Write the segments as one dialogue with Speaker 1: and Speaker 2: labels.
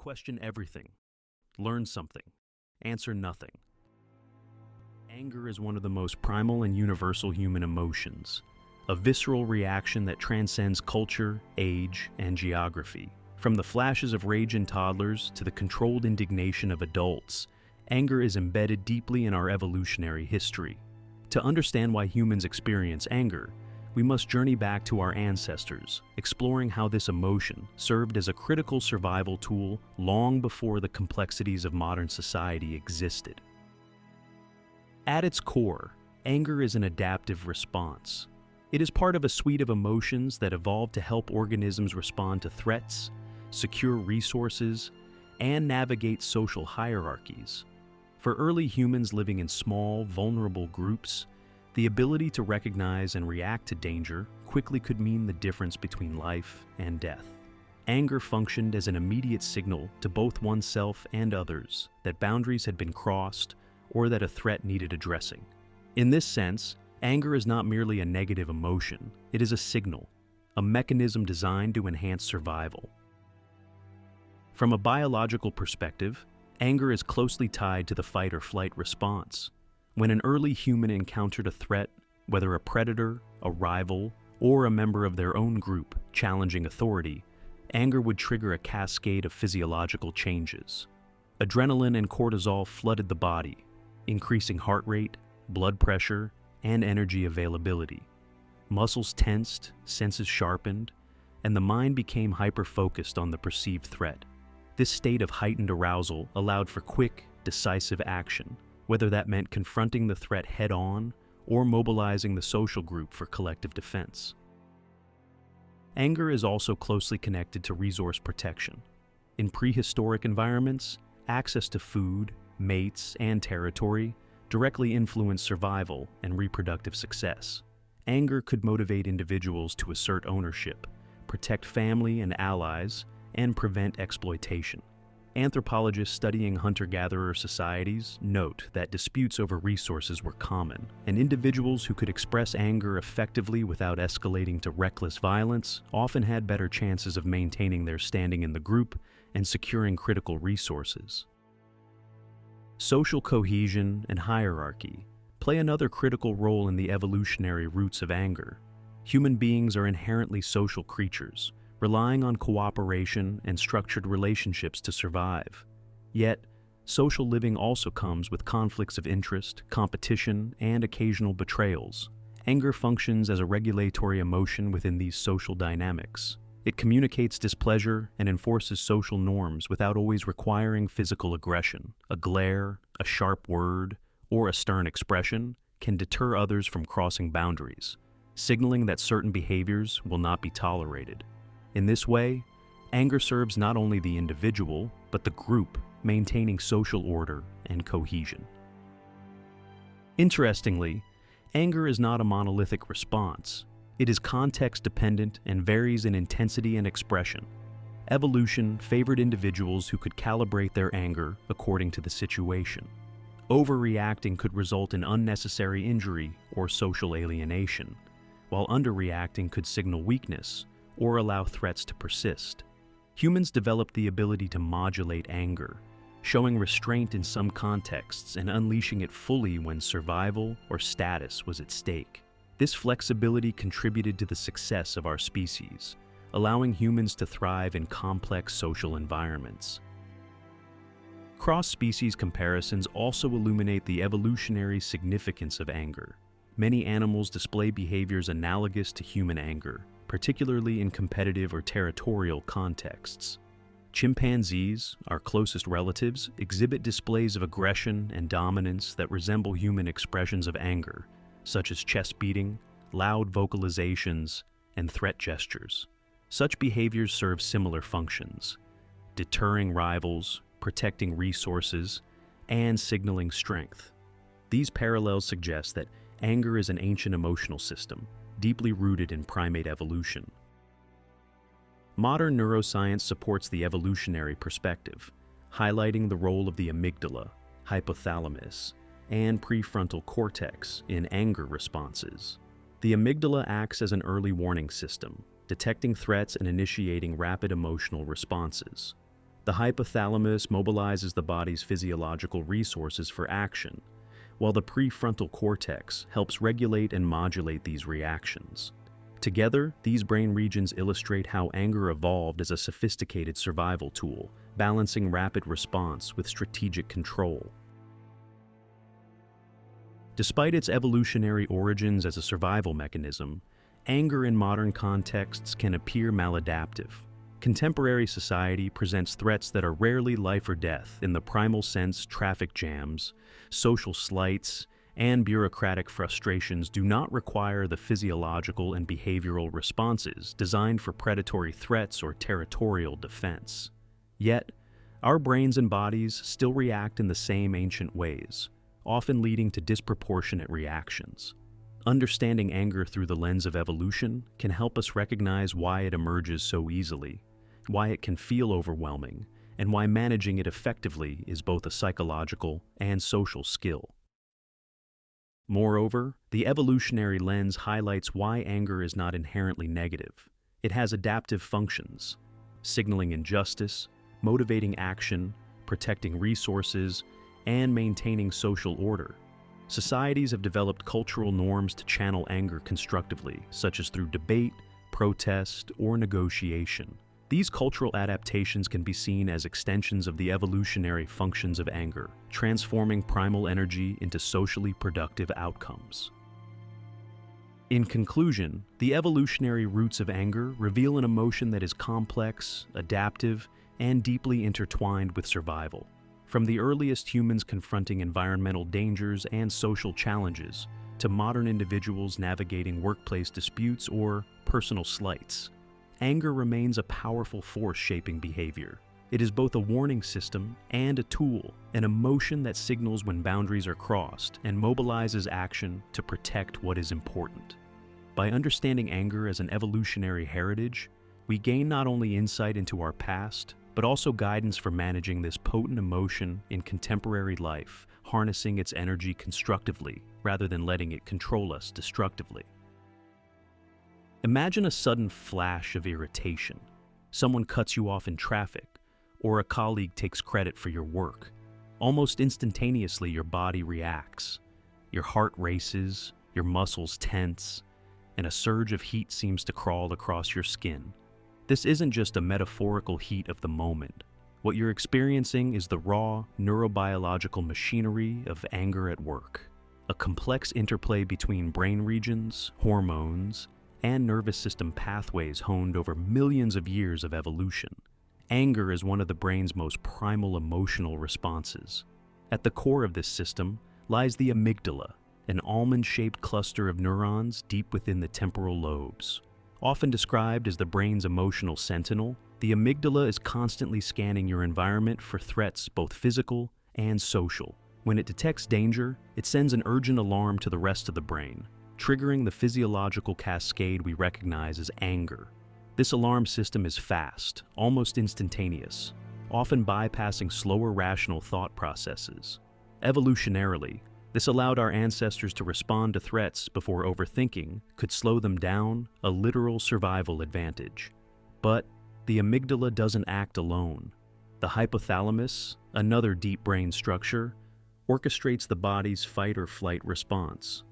Speaker 1: Question everything. Learn something. Answer nothing. Anger is one of the most primal and universal human emotions, a visceral reaction that transcends culture, age, and geography. From the flashes of rage in toddlers to the controlled indignation of adults, anger is embedded deeply in our evolutionary history. To understand why humans experience anger, we must journey back to our ancestors, exploring how this emotion served as a critical survival tool long before the complexities of modern society existed. At its core, anger is an adaptive response. It is part of a suite of emotions that evolved to help organisms respond to threats, secure resources, and navigate social hierarchies. For early humans living in small, vulnerable groups, the ability to recognize and react to danger quickly could mean the difference between life and death. Anger functioned as an immediate signal to both oneself and others that boundaries had been crossed or that a threat needed addressing. In this sense, anger is not merely a negative emotion, it is a signal, a mechanism designed to enhance survival. From a biological perspective, anger is closely tied to the fight or flight response. When an early human encountered a threat, whether a predator, a rival, or a member of their own group challenging authority, anger would trigger a cascade of physiological changes. Adrenaline and cortisol flooded the body, increasing heart rate, blood pressure, and energy availability. Muscles tensed, senses sharpened, and the mind became hyper-focused on the perceived threat. This state of heightened arousal allowed for quick, decisive action, whether that meant confronting the threat head-on or mobilizing the social group for collective defense. Anger is also closely connected to resource protection. In prehistoric environments, access to food, mates, and territory directly influenced survival and reproductive success. Anger could motivate individuals to assert ownership, protect family and allies, and prevent exploitation. Anthropologists studying hunter-gatherer societies note that disputes over resources were common, and individuals who could express anger effectively without escalating to reckless violence often had better chances of maintaining their standing in the group and securing critical resources. Social cohesion and hierarchy play another critical role in the evolutionary roots of anger. Human beings are inherently social creatures, relying on cooperation and structured relationships to survive. Yet, social living also comes with conflicts of interest, competition, and occasional betrayals. Anger functions as a regulatory emotion within these social dynamics. It communicates displeasure and enforces social norms without always requiring physical aggression. A glare, a sharp word, or a stern expression can deter others from crossing boundaries, signaling that certain behaviors will not be tolerated. In this way, anger serves not only the individual, but the group, maintaining social order and cohesion. Interestingly, anger is not a monolithic response. It is context-dependent and varies in intensity and expression. Evolution favored individuals who could calibrate their anger according to the situation. Overreacting could result in unnecessary injury or social alienation, while underreacting could signal weakness or allow threats to persist. Humans developed the ability to modulate anger, showing restraint in some contexts and unleashing it fully when survival or status was at stake. This flexibility contributed to the success of our species, allowing humans to thrive in complex social environments. Cross-species comparisons also illuminate the evolutionary significance of anger. Many animals display behaviors analogous to human anger, particularly in competitive or territorial contexts. Chimpanzees, our closest relatives, exhibit displays of aggression and dominance that resemble human expressions of anger, such as chest beating, loud vocalizations, and threat gestures. Such behaviors serve similar functions, deterring rivals, protecting resources, and signaling strength. These parallels suggest that anger is an ancient emotional system, deeply rooted in primate evolution. Modern neuroscience supports the evolutionary perspective, highlighting the role of the amygdala, hypothalamus, and prefrontal cortex in anger responses. The amygdala acts as an early warning system, detecting threats and initiating rapid emotional responses. The hypothalamus mobilizes the body's physiological resources for action, while the prefrontal cortex helps regulate and modulate these reactions. Together, these brain regions illustrate how anger evolved as a sophisticated survival tool, balancing rapid response with strategic control. Despite its evolutionary origins as a survival mechanism, anger in modern contexts can appear maladaptive. Contemporary society presents threats that are rarely life or death in the primal sense. Traffic jams, social slights, and bureaucratic frustrations do not require the physiological and behavioral responses designed for predatory threats or territorial defense. Yet, our brains and bodies still react in the same ancient ways, often leading to disproportionate reactions. Understanding anger through the lens of evolution can help us recognize why it emerges so easily, why it can feel overwhelming, and why managing it effectively is both a psychological and social skill. Moreover, the evolutionary lens highlights why anger is not inherently negative. It has adaptive functions, signaling injustice, motivating action, protecting resources, and maintaining social order. Societies have developed cultural norms to channel anger constructively, such as through debate, protest, or negotiation. These cultural adaptations can be seen as extensions of the evolutionary functions of anger, transforming primal energy into socially productive outcomes. In conclusion, the evolutionary roots of anger reveal an emotion that is complex, adaptive, and deeply intertwined with survival. From the earliest humans confronting environmental dangers and social challenges, to modern individuals navigating workplace disputes or personal slights, anger remains a powerful force shaping behavior. It is both a warning system and a tool, an emotion that signals when boundaries are crossed and mobilizes action to protect what is important. By understanding anger as an evolutionary heritage, we gain not only insight into our past, but also guidance for managing this potent emotion in contemporary life, harnessing its energy constructively rather than letting it control us destructively. Imagine a sudden flash of irritation. Someone cuts you off in traffic, or a colleague takes credit for your work. Almost instantaneously, your body reacts. Your heart races, your muscles tense, and a surge of heat seems to crawl across your skin. This isn't just a metaphorical heat of the moment. What you're experiencing is the raw, neurobiological machinery of anger at work, a complex interplay between brain regions, hormones, and nervous system pathways honed over millions of years of evolution. Anger is one of the brain's most primal emotional responses. At the core of this system lies the amygdala, an almond-shaped cluster of neurons deep within the temporal lobes. Often described as the brain's emotional sentinel, the amygdala is constantly scanning your environment for threats, both physical and social. When it detects danger, it sends an urgent alarm to the rest of the brain, triggering the physiological cascade we recognize as anger. This alarm system is fast, almost instantaneous, often bypassing slower rational thought processes. Evolutionarily, this allowed our ancestors to respond to threats before overthinking could slow them down, a literal survival advantage. But the amygdala doesn't act alone. The hypothalamus, another deep brain structure, orchestrates the body's fight or flight response.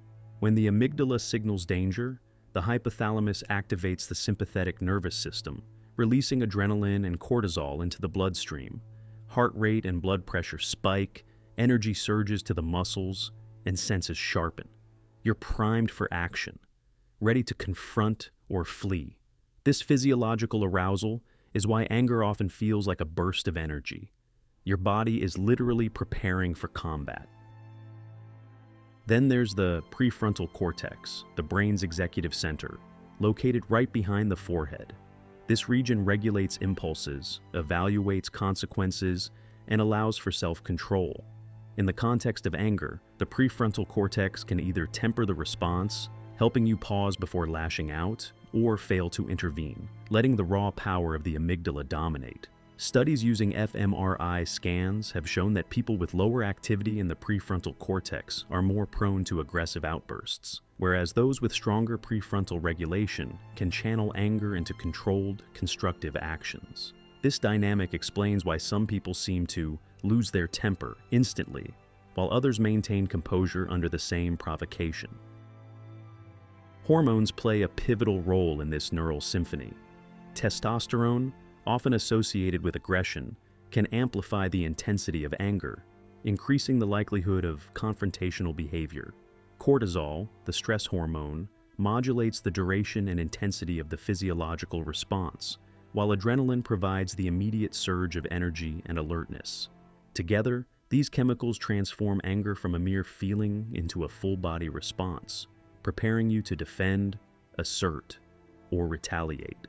Speaker 1: When the amygdala signals danger, the hypothalamus activates the sympathetic nervous system, releasing adrenaline and cortisol into the bloodstream. Heart rate and blood pressure spike, energy surges to the muscles, and senses sharpen. You're primed for action, ready to confront or flee. This physiological arousal is why anger often feels like a burst of energy. Your body is literally preparing for combat. Then there's the prefrontal cortex, the brain's executive center, located right behind the forehead. This region regulates impulses, evaluates consequences, and allows for self-control. In the context of anger, the prefrontal cortex can either temper the response, helping you pause before lashing out, or fail to intervene, letting the raw power of the amygdala dominate. Studies using fMRI scans have shown that people with lower activity in the prefrontal cortex are more prone to aggressive outbursts, whereas those with stronger prefrontal regulation can channel anger into controlled, constructive actions. This dynamic explains why some people seem to lose their temper instantly, while others maintain composure under the same provocation. Hormones play a pivotal role in this neural symphony. Testosterone, often associated with aggression, can amplify the intensity of anger, increasing the likelihood of confrontational behavior. Cortisol, the stress hormone, modulates the duration and intensity of the physiological response, while adrenaline provides the immediate surge of energy and alertness. Together, these chemicals transform anger from a mere feeling into a full-body response, preparing you to defend, assert, or retaliate.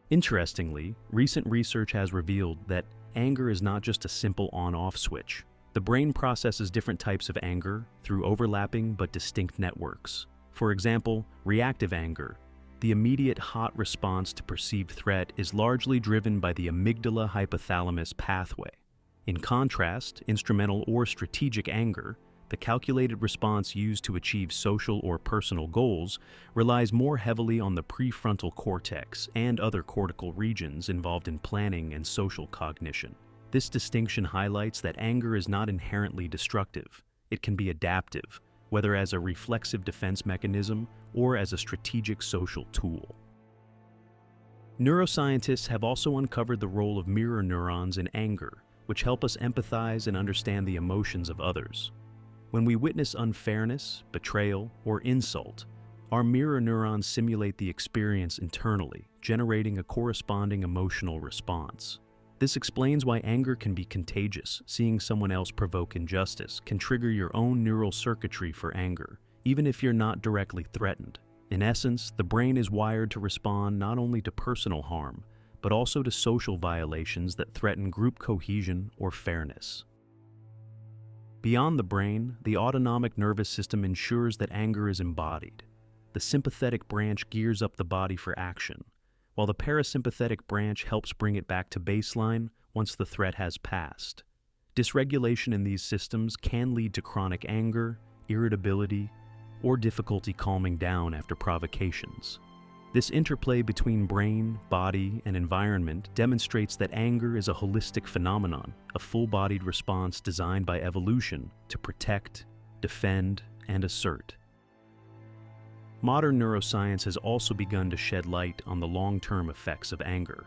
Speaker 1: Interestingly, recent research has revealed that anger is not just a simple on-off switch. The brain processes different types of anger through overlapping but distinct networks. For example, reactive anger, the immediate hot response to perceived threat, is largely driven by the amygdala-hypothalamus pathway. In contrast, instrumental or strategic anger, the calculated response used to achieve social or personal goals, relies more heavily on the prefrontal cortex and other cortical regions involved in planning and social cognition. This distinction highlights that anger is not inherently destructive. It can be adaptive, whether as a reflexive defense mechanism or as a strategic social tool. Neuroscientists have also uncovered the role of mirror neurons in anger, which help us empathize and understand the emotions of others. When we witness unfairness, betrayal, or insult, our mirror neurons simulate the experience internally, generating a corresponding emotional response. This explains why anger can be contagious. Seeing someone else provoke injustice can trigger your own neural circuitry for anger, even if you're not directly threatened. In essence, the brain is wired to respond not only to personal harm, but also to social violations that threaten group cohesion or fairness. Beyond the brain, the autonomic nervous system ensures that anger is embodied. The sympathetic branch gears up the body for action, while the parasympathetic branch helps bring it back to baseline once the threat has passed. Dysregulation in these systems can lead to chronic anger, irritability, or difficulty calming down after provocations. This interplay between brain, body, and environment demonstrates that anger is a holistic phenomenon, a full-bodied response designed by evolution to protect, defend, and assert. Modern neuroscience has also begun to shed light on the long-term effects of anger.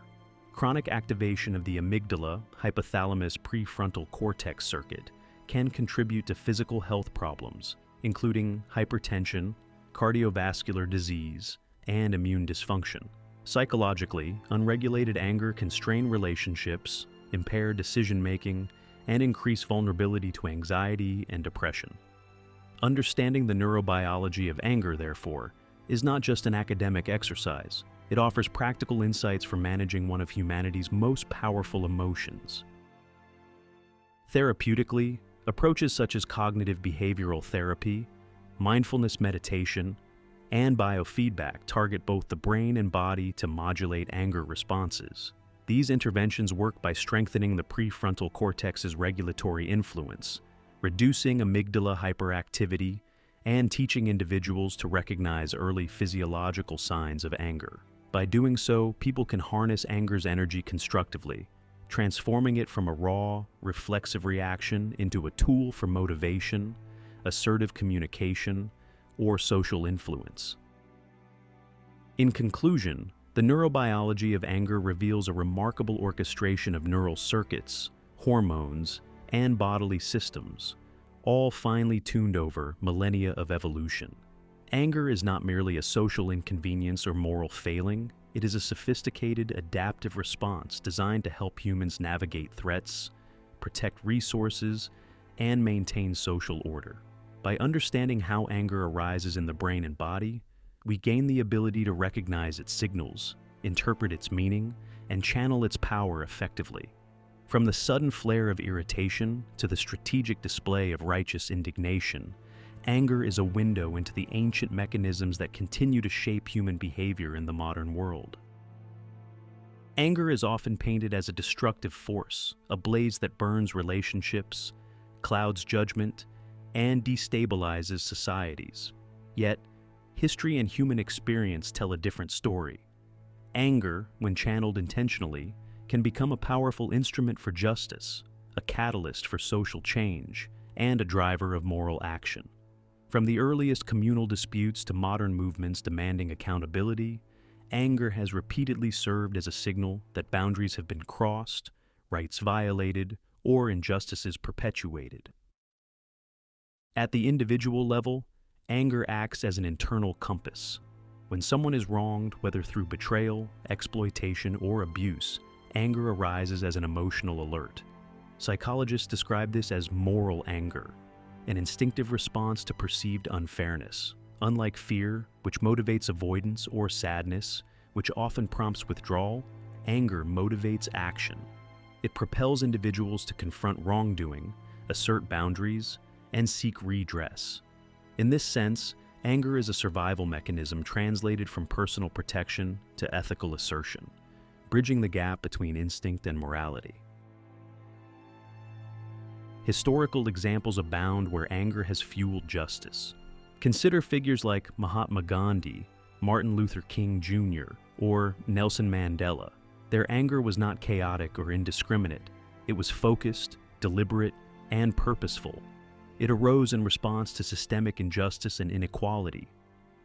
Speaker 1: Chronic activation of the amygdala-hypothalamus prefrontal cortex circuit can contribute to physical health problems, including hypertension, cardiovascular disease, and immune dysfunction. Psychologically, unregulated anger can strain relationships, impair decision-making, and increase vulnerability to anxiety and depression. Understanding the neurobiology of anger, therefore, is not just an academic exercise. It offers practical insights for managing one of humanity's most powerful emotions. Therapeutically, approaches such as cognitive behavioral therapy, mindfulness meditation, and biofeedback target both the brain and body to modulate anger responses. These interventions work by strengthening the prefrontal cortex's regulatory influence, reducing amygdala hyperactivity, and teaching individuals to recognize early physiological signs of anger. By doing so, people can harness anger's energy constructively, transforming it from a raw, reflexive reaction into a tool for motivation, assertive communication, or social influence. In conclusion, the neurobiology of anger reveals a remarkable orchestration of neural circuits, hormones, and bodily systems, all finely tuned over millennia of evolution. Anger is not merely a social inconvenience or moral failing, it is a sophisticated, adaptive response designed to help humans navigate threats, protect resources, and maintain social order. By understanding how anger arises in the brain and body, we gain the ability to recognize its signals, interpret its meaning, and channel its power effectively. From the sudden flare of irritation to the strategic display of righteous indignation, anger is a window into the ancient mechanisms that continue to shape human behavior in the modern world. Anger is often painted as a destructive force, a blaze that burns relationships, clouds judgment, and destabilizes societies. Yet, history and human experience tell a different story. Anger, when channeled intentionally, can become a powerful instrument for justice, a catalyst for social change, and a driver of moral action. From the earliest communal disputes to modern movements demanding accountability, anger has repeatedly served as a signal that boundaries have been crossed, rights violated, or injustices perpetuated. At the individual level, anger acts as an internal compass. When someone is wronged, whether through betrayal, exploitation, or abuse, anger arises as an emotional alert. Psychologists describe this as moral anger, an instinctive response to perceived unfairness. Unlike fear, which motivates avoidance, or sadness, which often prompts withdrawal, anger motivates action. It propels individuals to confront wrongdoing, assert boundaries, and seek redress. In this sense, anger is a survival mechanism translated from personal protection to ethical assertion, bridging the gap between instinct and morality. Historical examples abound where anger has fueled justice. Consider figures like Mahatma Gandhi, Martin Luther King Jr., or Nelson Mandela. Their anger was not chaotic or indiscriminate. It was focused, deliberate, and purposeful. It arose in response to systemic injustice and inequality.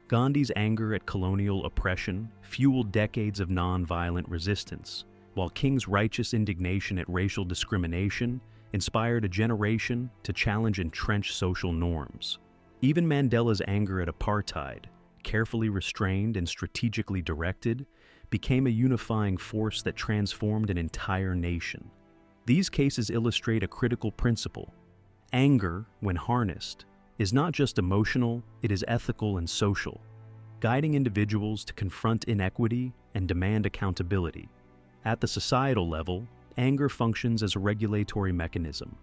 Speaker 1: Gandhi's anger at colonial oppression fueled decades of nonviolent resistance, while King's righteous indignation at racial discrimination inspired a generation to challenge entrenched social norms. Even Mandela's anger at apartheid, carefully restrained and strategically directed, became a unifying force that transformed an entire nation. These cases illustrate a critical principle. Anger, when harnessed, is not just emotional, it is ethical and social, guiding individuals to confront inequity and demand accountability. At the societal level, anger functions as a regulatory mechanism.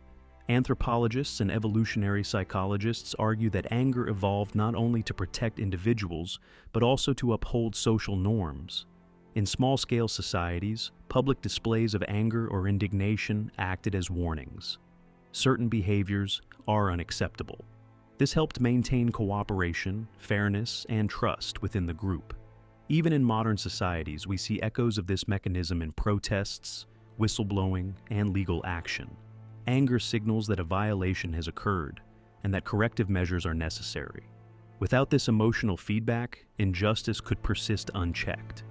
Speaker 1: Anthropologists and evolutionary psychologists argue that anger evolved not only to protect individuals, but also to uphold social norms. In small-scale societies, public displays of anger or indignation acted as warnings. Certain behaviors are unacceptable. This helped maintain cooperation, fairness, and trust within the group. Even in modern societies, we see echoes of this mechanism in protests, whistleblowing, and legal action. Anger signals that a violation has occurred and that corrective measures are necessary. Without this emotional feedback, injustice could persist unchecked.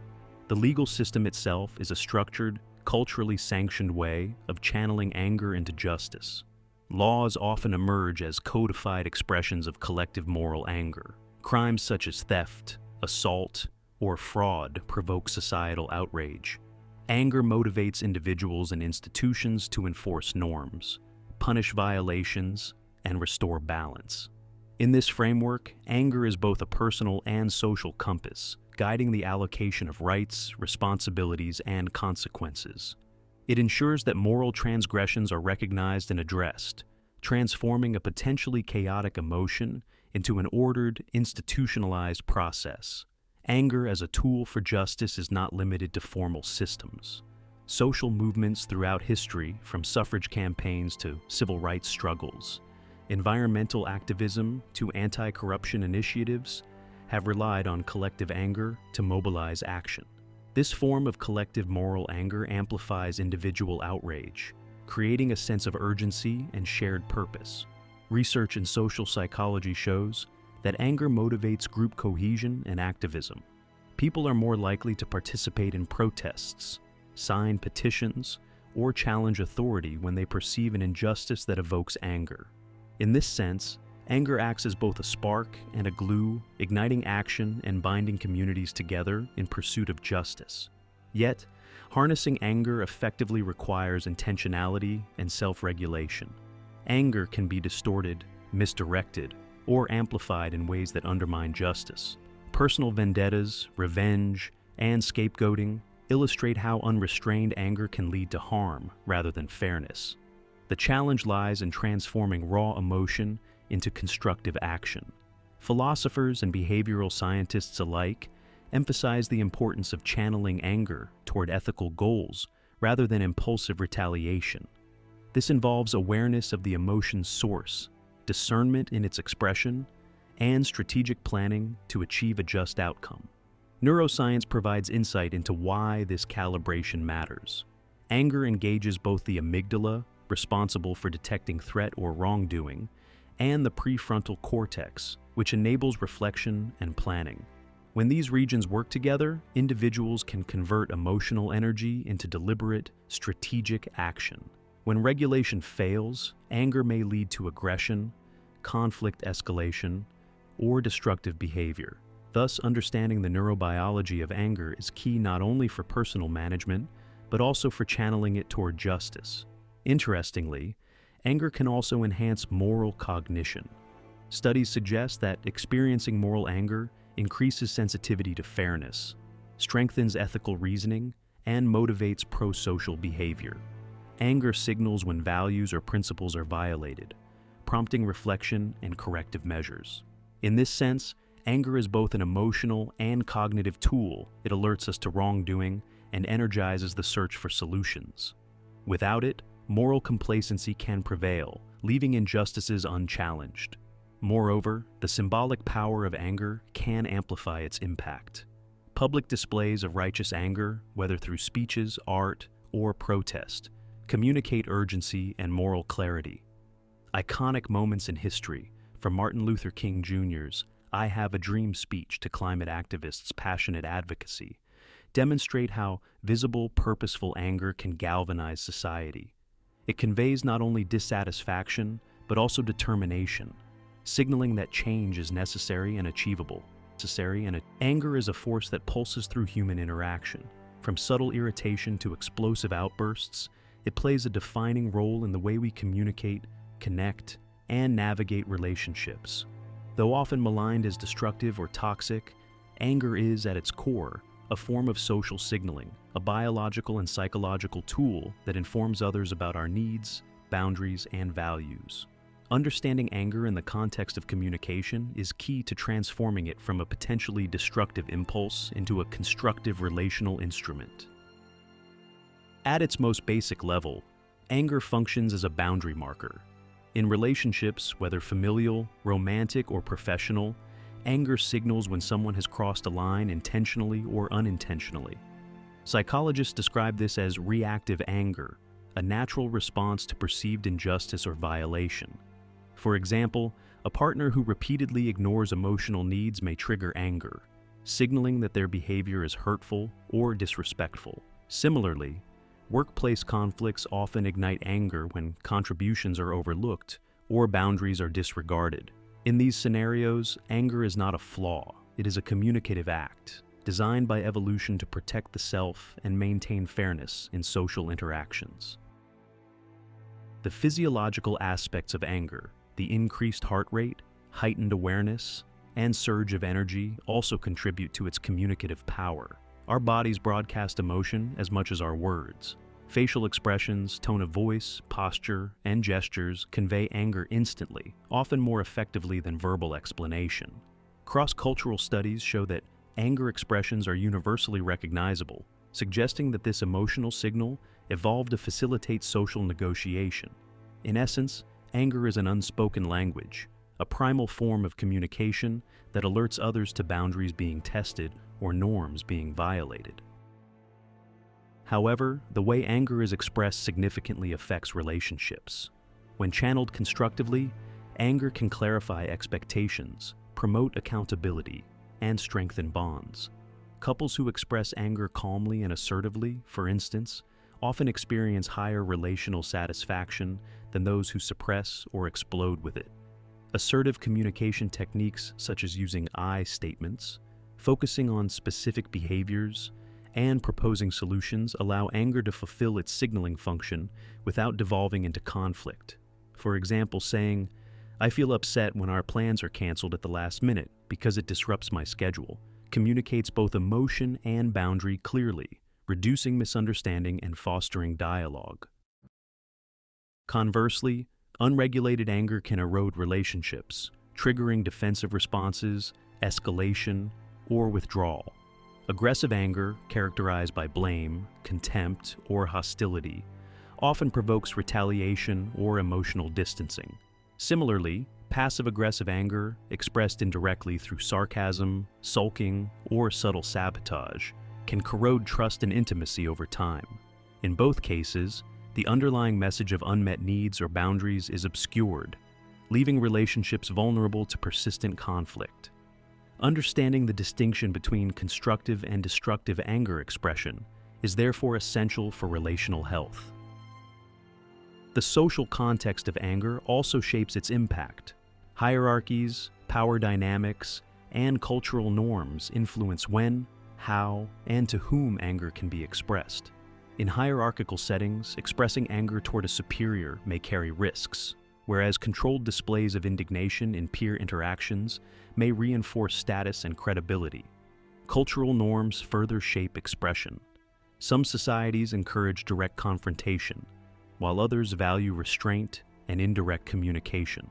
Speaker 1: The legal system itself is a structured, culturally sanctioned way of channeling anger into justice. Laws often emerge as codified expressions of collective moral anger. Crimes such as theft, assault, or fraud provoke societal outrage. Anger motivates individuals and institutions to enforce norms, punish violations, and restore balance. In this framework, anger is both a personal and social compass, guiding the allocation of rights, responsibilities, and consequences. It ensures that moral transgressions are recognized and addressed, transforming a potentially chaotic emotion into an ordered, institutionalized process. Anger as a tool for justice is not limited to formal systems. Social movements throughout history, from suffrage campaigns to civil rights struggles, environmental activism to anti-corruption initiatives, have relied on collective anger to mobilize action. This form of collective moral anger amplifies individual outrage, creating a sense of urgency and shared purpose. Research in social psychology shows that anger motivates group cohesion and activism. People are more likely to participate in protests, sign petitions, or challenge authority when they perceive an injustice that evokes anger. In this sense, anger acts as both a spark and a glue, igniting action and binding communities together in pursuit of justice. Yet, harnessing anger effectively requires intentionality and self-regulation. Anger can be distorted, misdirected, or amplified in ways that undermine justice. Personal vendettas, revenge, and scapegoating illustrate how unrestrained anger can lead to harm rather than fairness. The challenge lies in transforming raw emotion into constructive action. Philosophers and behavioral scientists alike emphasize the importance of channeling anger toward ethical goals rather than impulsive retaliation. This involves awareness of the emotion's source, discernment in its expression, and strategic planning to achieve a just outcome. Neuroscience provides insight into why this calibration matters. Anger engages both the amygdala, responsible for detecting threat or wrongdoing, and the prefrontal cortex, which enables reflection and planning. When these regions work together, individuals can convert emotional energy into deliberate, strategic action. When regulation fails, anger may lead to aggression, conflict escalation, or destructive behavior. Thus, understanding the neurobiology of anger is key not only for personal management, but also for channeling it toward justice. Interestingly, anger can also enhance moral cognition. Studies suggest that experiencing moral anger increases sensitivity to fairness, strengthens ethical reasoning, and motivates pro-social behavior. Anger signals when values or principles are violated, prompting reflection and corrective measures. In this sense, anger is both an emotional and cognitive tool. It alerts us to wrongdoing and energizes the search for solutions. Without it, moral complacency can prevail, leaving injustices unchallenged. Moreover, the symbolic power of anger can amplify its impact. Public displays of righteous anger, whether through speeches, art, or protest, communicate urgency and moral clarity. Iconic moments in history, from Martin Luther King Jr.'s "I Have a Dream" speech to climate activists' passionate advocacy, demonstrate how visible, purposeful anger can galvanize society. It conveys not only dissatisfaction, but also determination, signaling that change is necessary and achievable. Anger is a force that pulses through human interaction. From subtle irritation to explosive outbursts, it plays a defining role in the way we communicate, connect, and navigate relationships. Though often maligned as destructive or toxic, anger is, at its core, a form of social signaling, a biological and psychological tool that informs others about our needs, boundaries, and values. Understanding anger in the context of communication is key to transforming it from a potentially destructive impulse into a constructive relational instrument. At its most basic level, anger functions as a boundary marker. In relationships, whether familial, romantic, or professional, anger signals when someone has crossed a line intentionally or unintentionally. Psychologists describe this as reactive anger, a natural response to perceived injustice or violation. For example, a partner who repeatedly ignores emotional needs may trigger anger, signaling that their behavior is hurtful or disrespectful. Similarly, workplace conflicts often ignite anger when contributions are overlooked or boundaries are disregarded. In these scenarios, anger is not a flaw, it is a communicative act, designed by evolution to protect the self and maintain fairness in social interactions. The physiological aspects of anger, the increased heart rate, heightened awareness, and surge of energy also contribute to its communicative power. Our bodies broadcast emotion as much as our words. Facial expressions, tone of voice, posture, and gestures convey anger instantly, often more effectively than verbal explanation. Cross-cultural studies show that anger expressions are universally recognizable, suggesting that this emotional signal evolved to facilitate social negotiation. In essence, anger is an unspoken language, a primal form of communication that alerts others to boundaries being tested or norms being violated. However, the way anger is expressed significantly affects relationships. When channeled constructively, anger can clarify expectations, promote accountability, and strengthen bonds. Couples who express anger calmly and assertively, for instance, often experience higher relational satisfaction than those who suppress or explode with it. Assertive communication techniques such as using I statements, focusing on specific behaviors, and proposing solutions allow anger to fulfill its signaling function without devolving into conflict. For example, saying, "I feel upset when our plans are canceled at the last minute because it disrupts my schedule," communicates both emotion and boundary clearly, reducing misunderstanding and fostering dialogue. Conversely, unregulated anger can erode relationships, triggering defensive responses, escalation, or withdrawal. Aggressive anger, characterized by blame, contempt, or hostility, often provokes retaliation or emotional distancing. Similarly, Passive-aggressive anger, expressed indirectly through sarcasm, sulking, or subtle sabotage, can corrode trust and intimacy over time. In both cases, the underlying message of unmet needs or boundaries is obscured, leaving relationships vulnerable to persistent conflict. Understanding the distinction between constructive and destructive anger expression is therefore essential for relational health. The social context of anger also shapes its impact. Hierarchies, power dynamics, and cultural norms influence when, how, and to whom anger can be expressed. In hierarchical settings, expressing anger toward a superior may carry risks, whereas controlled displays of indignation in peer interactions may reinforce status and credibility. Cultural norms further shape expression. Some societies encourage direct confrontation, while others value restraint and indirect communication.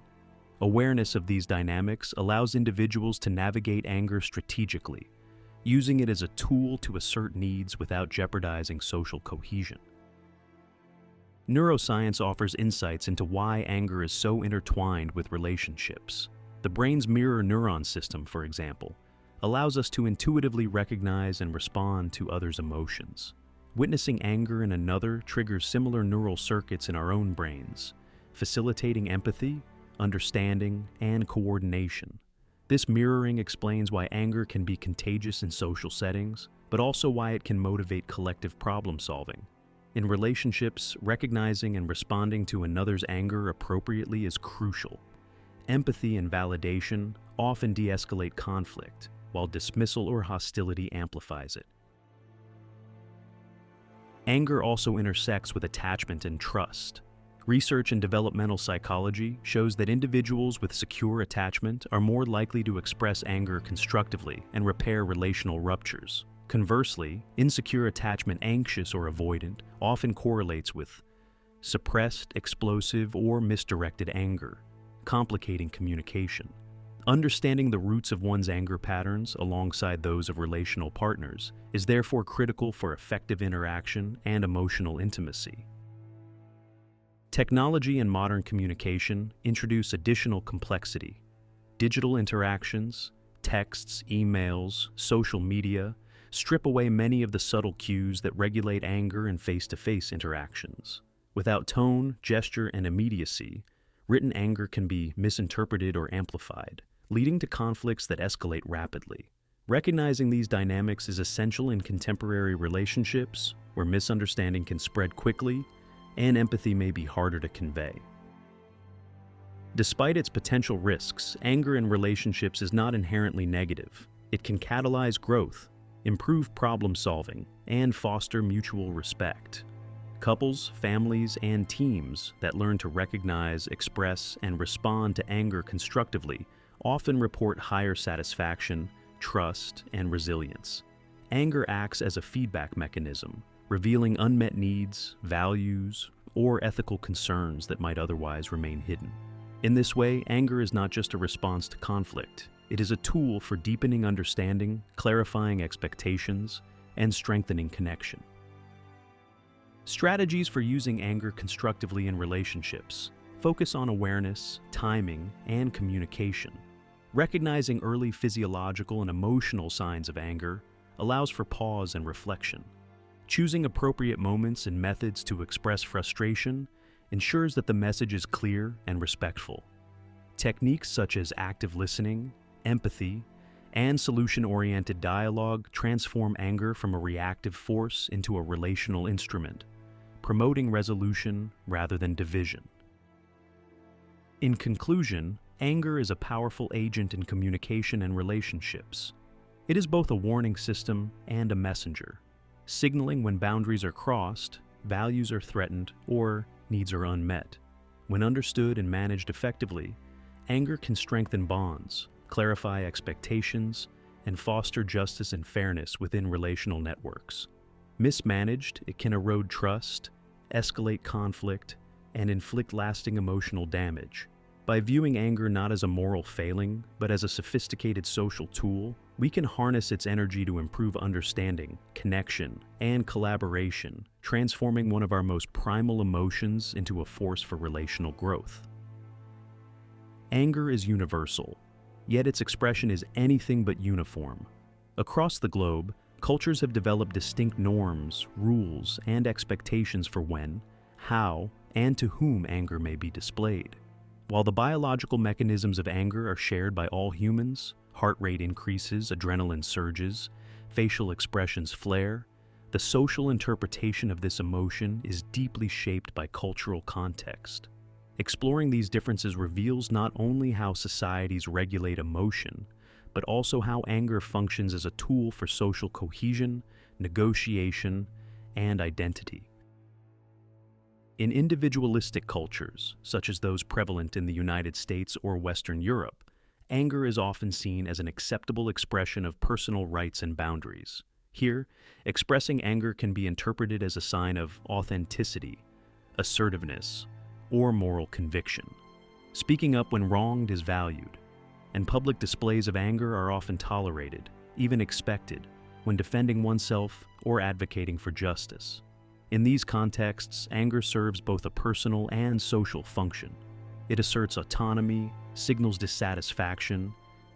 Speaker 1: Awareness of these dynamics allows individuals to navigate anger strategically, using it as a tool to assert needs without jeopardizing social cohesion. Neuroscience offers insights into why anger is so intertwined with relationships. The brain's mirror neuron system, for example, allows us to intuitively recognize and respond to others' emotions. Witnessing anger in another triggers similar neural circuits in our own brains, facilitating empathy, understanding, and coordination. This mirroring explains why anger can be contagious in social settings, but also why it can motivate collective problem solving. In relationships, recognizing and responding to another's anger appropriately is crucial. Empathy and validation often de-escalate conflict, while dismissal or hostility amplifies it. Anger also intersects with attachment and trust. Research in developmental psychology shows that individuals with secure attachment are more likely to express anger constructively and repair relational ruptures. Conversely, insecure attachment, anxious or avoidant, often correlates with suppressed, explosive, or misdirected anger, complicating communication. Understanding the roots of one's anger patterns alongside those of relational partners is therefore critical for effective interaction and emotional intimacy. Technology and modern communication introduce additional complexity. Digital interactions, texts, emails, social media strip away many of the subtle cues that regulate anger in face-to-face interactions. Without tone, gesture, and immediacy, written anger can be misinterpreted or amplified, leading to conflicts that escalate rapidly. Recognizing these dynamics is essential in contemporary relationships, where misunderstanding can spread quickly and empathy may be harder to convey. Despite its potential risks, anger in relationships is not inherently negative. It can catalyze growth, improve problem solving, and foster mutual respect. Couples, families, and teams that learn to recognize, express, and respond to anger constructively often report higher satisfaction, trust, and resilience. Anger acts as a feedback mechanism, revealing unmet needs, values, or ethical concerns that might otherwise remain hidden. In this way, anger is not just a response to conflict. It is a tool for deepening understanding, clarifying expectations, and strengthening connection. Strategies for using anger constructively in relationships focus on awareness, timing, and communication. Recognizing early physiological and emotional signs of anger allows for pause and reflection. Choosing appropriate moments and methods to express frustration ensures that the message is clear and respectful. Techniques such as active listening, empathy, and solution-oriented dialogue transform anger from a reactive force into a relational instrument, promoting resolution rather than division. In conclusion, anger is a powerful agent in communication and relationships. It is both a warning system and a messenger, signaling when boundaries are crossed, values are threatened, or needs are unmet. When understood and managed effectively, anger can strengthen bonds, clarify expectations, and foster justice and fairness within relational networks. Mismanaged, it can erode trust, escalate conflict, and inflict lasting emotional damage. By viewing anger not as a moral failing, but as a sophisticated social tool, we can harness its energy to improve understanding, connection, and collaboration, transforming one of our most primal emotions into a force for relational growth. Anger is universal, yet its expression is anything but uniform. Across the globe, cultures have developed distinct norms, rules, and expectations for when, how, and to whom anger may be displayed. While the biological mechanisms of anger are shared by all humans, heart rate increases, adrenaline surges, facial expressions flare, the social interpretation of this emotion is deeply shaped by cultural context. Exploring these differences reveals not only how societies regulate emotion, but also how anger functions as a tool for social cohesion, negotiation, and identity. In individualistic cultures, such as those prevalent in the United States or Western Europe, anger is often seen as an acceptable expression of personal rights and boundaries. Here, expressing anger can be interpreted as a sign of authenticity, assertiveness, or moral conviction. Speaking up when wronged is valued, and public displays of anger are often tolerated, even expected, when defending oneself or advocating for justice. In these contexts, anger serves both a personal and social function. It asserts autonomy, signals dissatisfaction,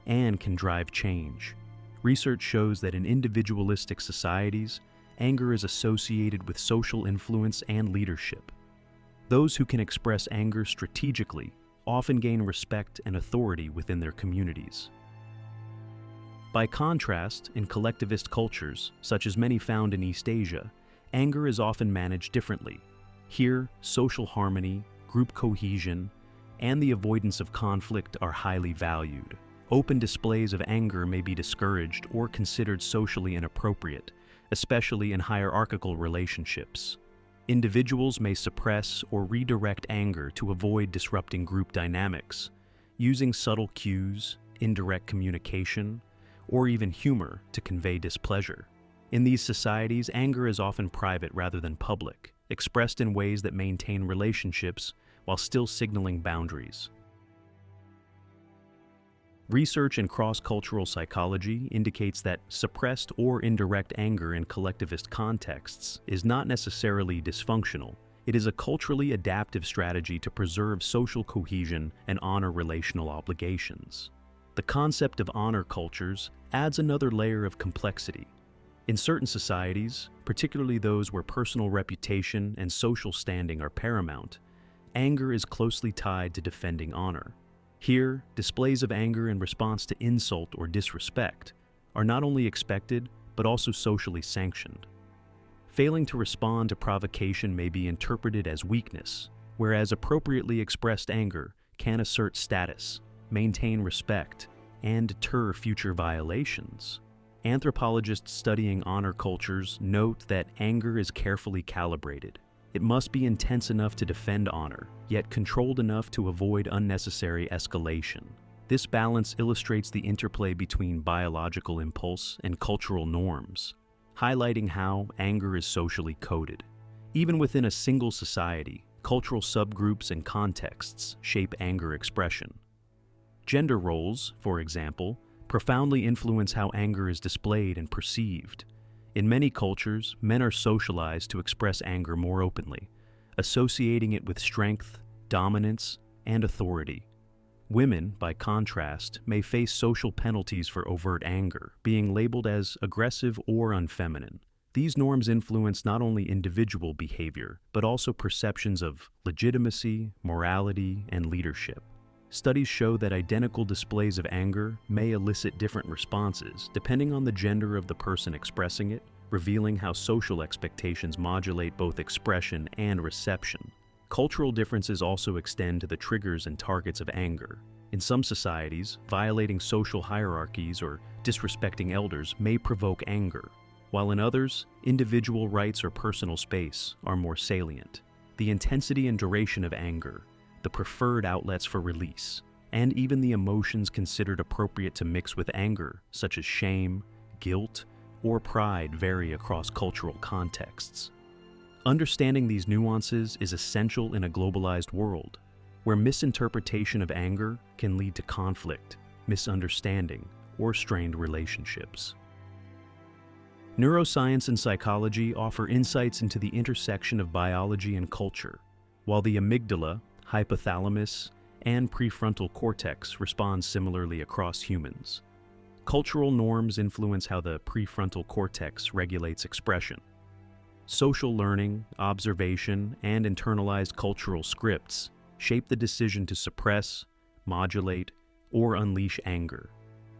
Speaker 1: and can drive change. Research shows that in individualistic societies, anger is associated with social influence and leadership. Those who can express anger strategically often gain respect and authority within their communities. By contrast, in collectivist cultures, such as many found in East Asia, anger is often managed differently. Here, social harmony, group cohesion, and the avoidance of conflict are highly valued. Open displays of anger may be discouraged or considered socially inappropriate, especially in hierarchical relationships. Individuals may suppress or redirect anger to avoid disrupting group dynamics, using subtle cues, indirect communication, or even humor to convey displeasure. In these societies, anger is often private rather than public, expressed in ways that maintain relationships while still signaling boundaries. Research in cross-cultural psychology indicates that suppressed or indirect anger in collectivist contexts is not necessarily dysfunctional. It is a culturally adaptive strategy to preserve social cohesion and honor relational obligations. The concept of honor cultures adds another layer of complexity. In certain societies, particularly those where personal reputation and social standing are paramount, anger is closely tied to defending honor. Here, displays of anger in response to insult or disrespect are not only expected, but also socially sanctioned. Failing to respond to provocation may be interpreted as weakness, whereas appropriately expressed anger can assert status, maintain respect, and deter future violations. Anthropologists studying honor cultures note that anger is carefully calibrated. It must be intense enough to defend honor, yet controlled enough to avoid unnecessary escalation. This balance illustrates the interplay between biological impulse and cultural norms, highlighting how anger is socially coded. Even within a single society, cultural subgroups and contexts shape anger expression. Gender roles, for example, profoundly influence how anger is displayed and perceived. In many cultures, men are socialized to express anger more openly, associating it with strength, dominance, and authority. Women, by contrast, may face social penalties for overt anger, being labeled as aggressive or unfeminine. These norms influence not only individual behavior, but also perceptions of legitimacy, morality, and leadership. Studies show that identical displays of anger may elicit different responses depending on the gender of the person expressing it, revealing how social expectations modulate both expression and reception. Cultural differences also extend to the triggers and targets of anger. In some societies, violating social hierarchies or disrespecting elders may provoke anger, while in others, individual rights or personal space are more salient. The intensity and duration of anger, the preferred outlets for release, and even the emotions considered appropriate to mix with anger, such as shame, guilt, or pride, vary across cultural contexts. Understanding these nuances is essential in a globalized world, where misinterpretation of anger can lead to conflict, misunderstanding, or strained relationships. Neuroscience and psychology offer insights into the intersection of biology and culture, while the amygdala, hypothalamus, and prefrontal cortex respond similarly across humans. Cultural norms influence how the prefrontal cortex regulates expression. Social learning, observation, and internalized cultural scripts shape the decision to suppress, modulate, or unleash anger.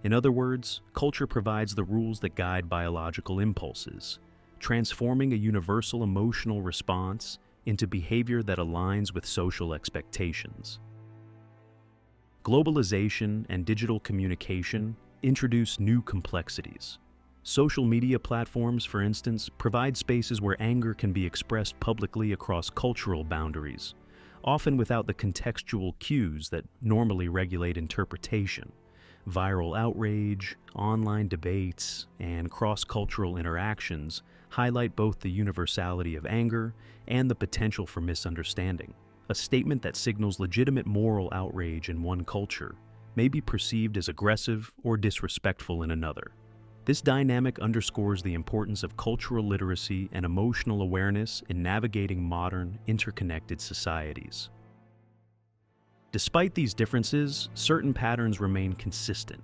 Speaker 1: In other words, culture provides the rules that guide biological impulses, transforming a universal emotional response into behavior that aligns with social expectations. Globalization and digital communication introduce new complexities. Social media platforms, for instance, provide spaces where anger can be expressed publicly across cultural boundaries, often without the contextual cues that normally regulate interpretation. Viral outrage, online debates, and cross-cultural interactions highlight both the universality of anger and the potential for misunderstanding. A statement that signals legitimate moral outrage in one culture may be perceived as aggressive or disrespectful in another. This dynamic underscores the importance of cultural literacy and emotional awareness in navigating modern, interconnected societies. Despite these differences, certain patterns remain consistent.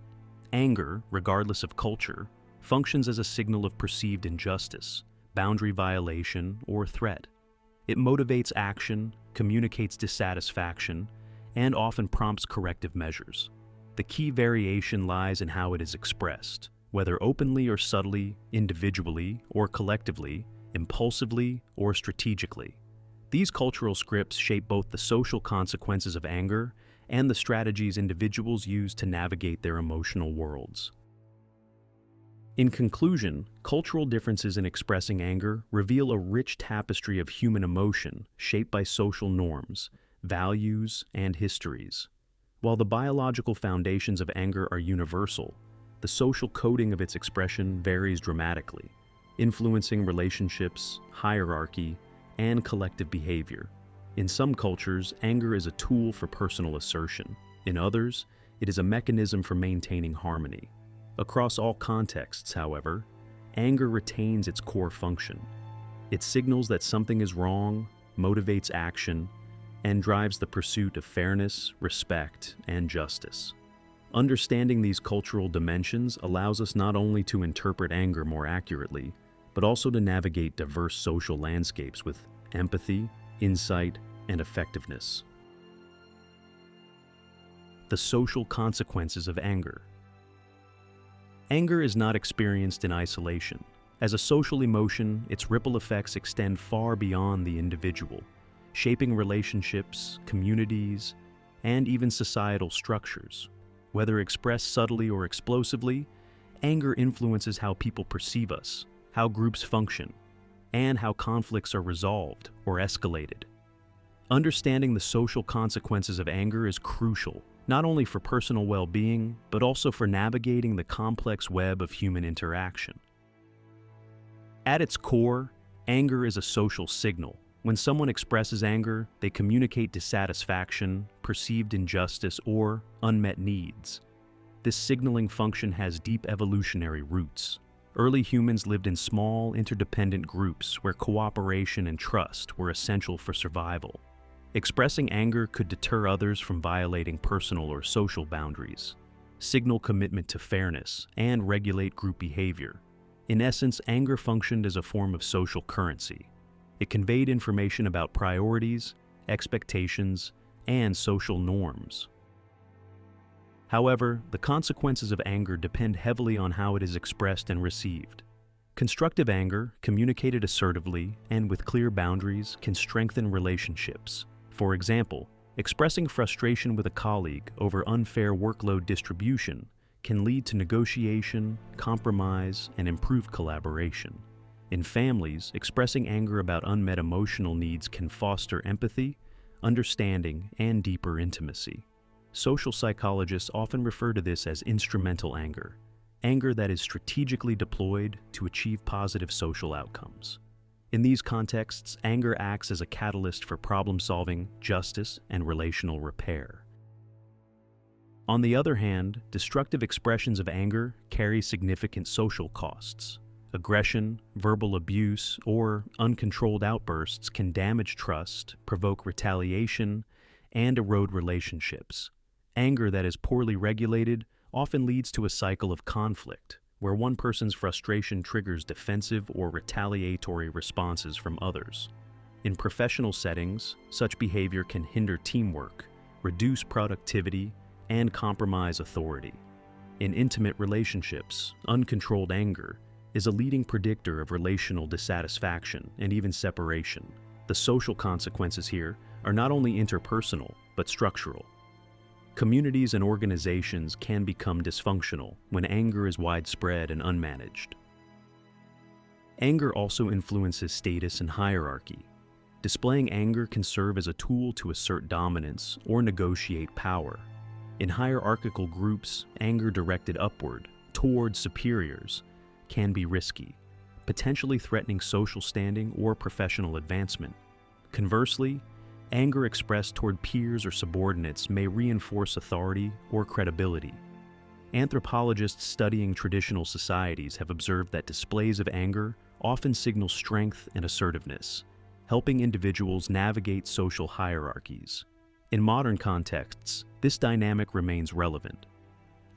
Speaker 1: Anger, regardless of culture, functions as a signal of perceived injustice, boundary violation, or threat. It motivates action, communicates dissatisfaction, and often prompts corrective measures. The key variation lies in how it is expressed, whether openly or subtly, individually or collectively, impulsively or strategically. These cultural scripts shape both the social consequences of anger and the strategies individuals use to navigate their emotional worlds. In conclusion, cultural differences in expressing anger reveal a rich tapestry of human emotion shaped by social norms, values, and histories. While the biological foundations of anger are universal, the social coding of its expression varies dramatically, influencing relationships, hierarchy, and collective behavior. In some cultures, anger is a tool for personal assertion. In others, it is a mechanism for maintaining harmony. Across all contexts, however, anger retains its core function. It signals that something is wrong, motivates action, and drives the pursuit of fairness, respect, and justice. Understanding these cultural dimensions allows us not only to interpret anger more accurately, but also to navigate diverse social landscapes with empathy, insight, and effectiveness. The social consequences of anger. Anger is not experienced in isolation. As a social emotion, its ripple effects extend far beyond the individual, shaping relationships, communities, and even societal structures. Whether expressed subtly or explosively, anger influences how people perceive us, how groups function, and how conflicts are resolved or escalated. Understanding the social consequences of anger is crucial, not only for personal well-being, but also for navigating the complex web of human interaction. At its core, anger is a social signal. When someone expresses anger, they communicate dissatisfaction, perceived injustice, or unmet needs. This signaling function has deep evolutionary roots. Early humans lived in small, interdependent groups where cooperation and trust were essential for survival. Expressing anger could deter others from violating personal or social boundaries, signal commitment to fairness, and regulate group behavior. In essence, anger functioned as a form of social currency. It conveyed information about priorities, expectations, and social norms. However, the consequences of anger depend heavily on how it is expressed and received. Constructive anger, communicated assertively and with clear boundaries, can strengthen relationships. For example, expressing frustration with a colleague over unfair workload distribution can lead to negotiation, compromise, and improved collaboration. In families, expressing anger about unmet emotional needs can foster empathy, understanding, and deeper intimacy. Social psychologists often refer to this as instrumental anger, anger that is strategically deployed to achieve positive social outcomes. In these contexts, anger acts as a catalyst for problem-solving, justice, and relational repair. On the other hand, destructive expressions of anger carry significant social costs. Aggression, verbal abuse, or uncontrolled outbursts can damage trust, provoke retaliation, and erode relationships. Anger that is poorly regulated often leads to a cycle of conflict, where one person's frustration triggers defensive or retaliatory responses from others. In professional settings, such behavior can hinder teamwork, reduce productivity, and compromise authority. In intimate relationships, uncontrolled anger is a leading predictor of relational dissatisfaction and even separation. The social consequences here are not only interpersonal, but structural. Communities and organizations can become dysfunctional when anger is widespread and unmanaged. Anger also influences status and hierarchy. Displaying anger can serve as a tool to assert dominance or negotiate power. In hierarchical groups, anger directed upward, toward superiors, can be risky, potentially threatening social standing or professional advancement. Conversely, anger expressed toward peers or subordinates may reinforce authority or credibility. Anthropologists studying traditional societies have observed that displays of anger often signal strength and assertiveness, helping individuals navigate social hierarchies. In modern contexts, this dynamic remains relevant.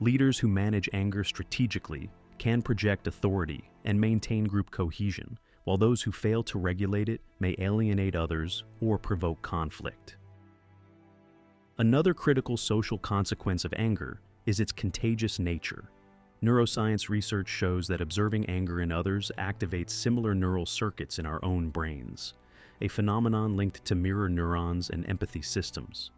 Speaker 1: Leaders who manage anger strategically can project authority and maintain group cohesion, while those who fail to regulate it may alienate others or provoke conflict. Another critical social consequence of anger is its contagious nature. Neuroscience research shows that observing anger in others activates similar neural circuits in our own brains, a phenomenon linked to mirror neurons and empathy systems.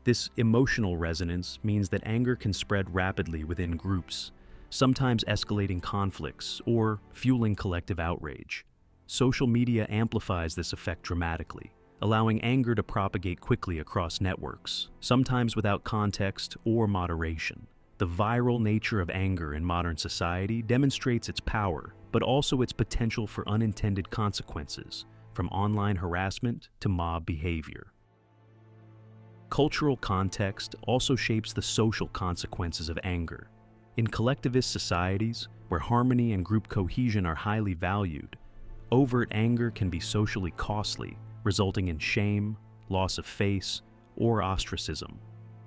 Speaker 1: This emotional resonance means that anger can spread rapidly within groups, sometimes escalating conflicts or fueling collective outrage. Social media amplifies this effect dramatically, allowing anger to propagate quickly across networks, sometimes without context or moderation. The viral nature of anger in modern society demonstrates its power, but also its potential for unintended consequences, from online harassment to mob behavior. Cultural context also shapes the social consequences of anger. In collectivist societies, where harmony and group cohesion are highly valued, overt anger can be socially costly, resulting in shame, loss of face, or ostracism.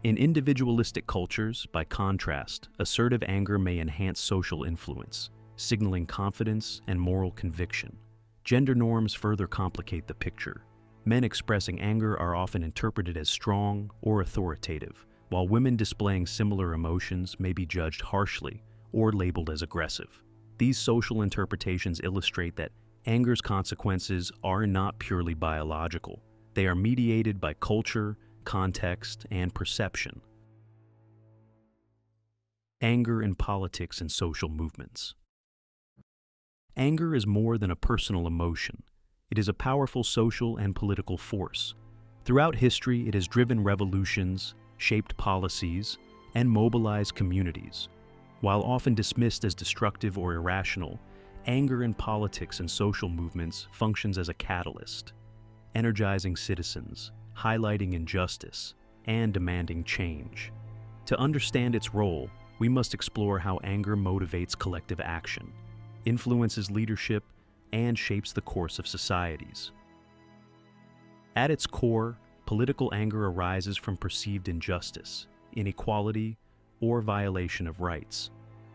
Speaker 1: In individualistic cultures, by contrast, assertive anger may enhance social influence, signaling confidence and moral conviction. Gender norms further complicate the picture. Men expressing anger are often interpreted as strong or authoritative, while women displaying similar emotions may be judged harshly or labeled as aggressive. These social interpretations illustrate that anger's consequences are not purely biological. They are mediated by culture, context, and perception. Anger in politics and social movements. Anger is more than a personal emotion. It is a powerful social and political force. Throughout history, it has driven revolutions, shaped policies, and mobilized communities. While often dismissed as destructive or irrational, anger in politics and social movements functions as a catalyst, energizing citizens, highlighting injustice, and demanding change. To understand its role, we must explore how anger motivates collective action, influences leadership, and shapes the course of societies. At its core, political anger arises from perceived injustice, inequality, or violation of rights.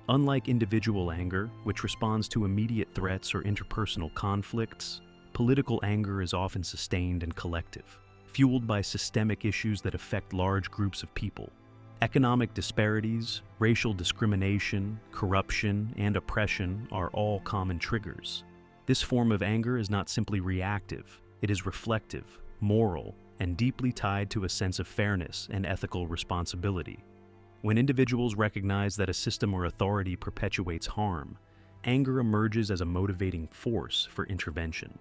Speaker 1: Unlike individual anger, which responds to immediate threats or interpersonal conflicts, political anger is often sustained and collective, fueled by systemic issues that affect large groups of people. Economic disparities, racial discrimination, corruption, and oppression are all common triggers. This form of anger is not simply reactive, it is reflective, moral, and deeply tied to a sense of fairness and ethical responsibility. When individuals recognize that a system or authority perpetuates harm, anger emerges as a motivating force for intervention.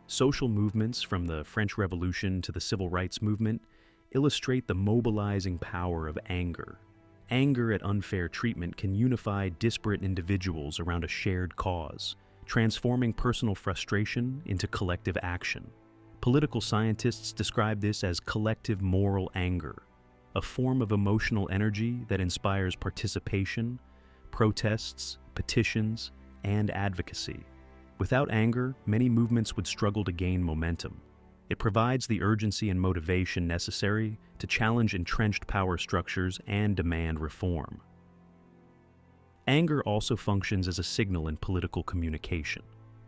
Speaker 1: Social movements, from the French Revolution to the Civil Rights Movement, illustrate the mobilizing power of anger. Anger at unfair treatment can unify disparate individuals around a shared cause, transforming personal frustration into collective action. Political scientists describe this as collective moral anger, a form of emotional energy that inspires participation, protests, petitions, and advocacy. Without anger, many movements would struggle to gain momentum. It provides the urgency and motivation necessary to challenge entrenched power structures and demand reform. Anger also functions as a signal in political communication.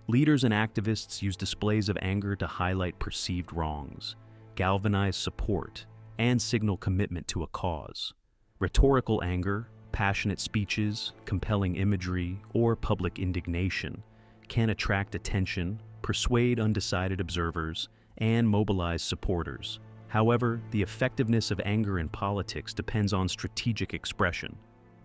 Speaker 1: Leaders and activists use displays of anger to highlight perceived wrongs, galvanize support, and signal commitment to a cause. Rhetorical anger, passionate speeches, compelling imagery, or public indignation can attract attention, persuade undecided observers, and mobilize supporters. However, the effectiveness of anger in politics depends on strategic expression.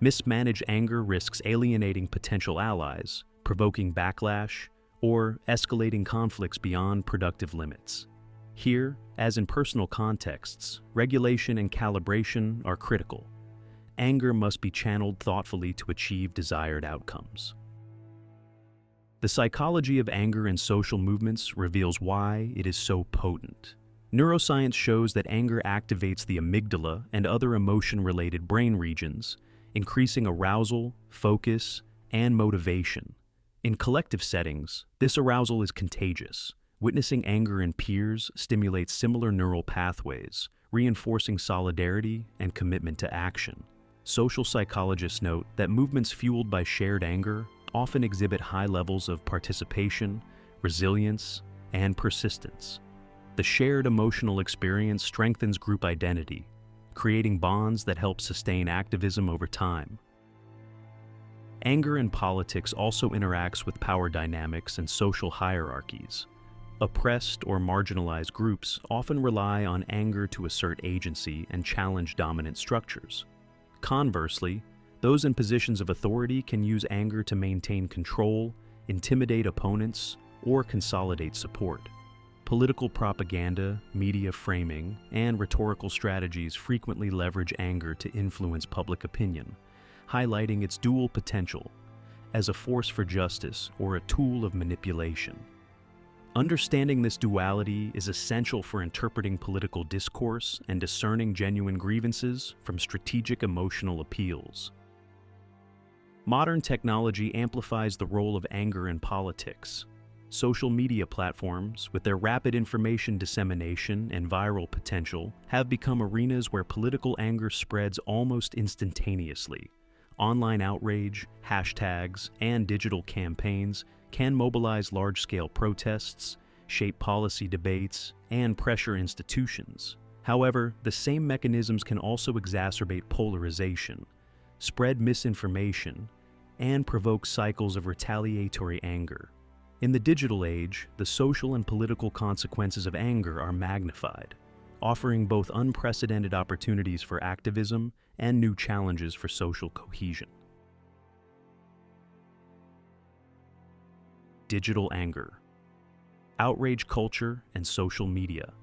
Speaker 1: Mismanaged anger risks alienating potential allies, provoking backlash, or escalating conflicts beyond productive limits. Here, as in personal contexts, regulation and calibration are critical. Anger must be channeled thoughtfully to achieve desired outcomes. The psychology of anger in social movements reveals why it is so potent. Neuroscience shows that anger activates the amygdala and other emotion-related brain regions, increasing arousal, focus, and motivation. In collective settings, this arousal is contagious. Witnessing anger in peers stimulates similar neural pathways, reinforcing solidarity and commitment to action. Social psychologists note that movements fueled by shared anger often exhibit high levels of participation, resilience, and persistence. The shared emotional experience strengthens group identity, creating bonds that help sustain activism over time. Anger in politics also interacts with power dynamics and social hierarchies. Oppressed or marginalized groups often rely on anger to assert agency and challenge dominant structures. Conversely, those in positions of authority can use anger to maintain control, intimidate opponents, or consolidate support. Political propaganda, media framing, and rhetorical strategies frequently leverage anger to influence public opinion, highlighting its dual potential as a force for justice or a tool of manipulation. Understanding this duality is essential for interpreting political discourse and discerning genuine grievances from strategic emotional appeals. Modern technology amplifies the role of anger in politics. Social media platforms, with their rapid information dissemination and viral potential, have become arenas where political anger spreads almost instantaneously. Online outrage, hashtags, and digital campaigns can mobilize large-scale protests, shape policy debates, and pressure institutions. However, the same mechanisms can also exacerbate polarization, spread misinformation, and provoke cycles of retaliatory anger. In the digital age, the social and political consequences of anger are magnified, offering both unprecedented opportunities for activism and new challenges for social cohesion. Digital anger, outrage culture, and social media.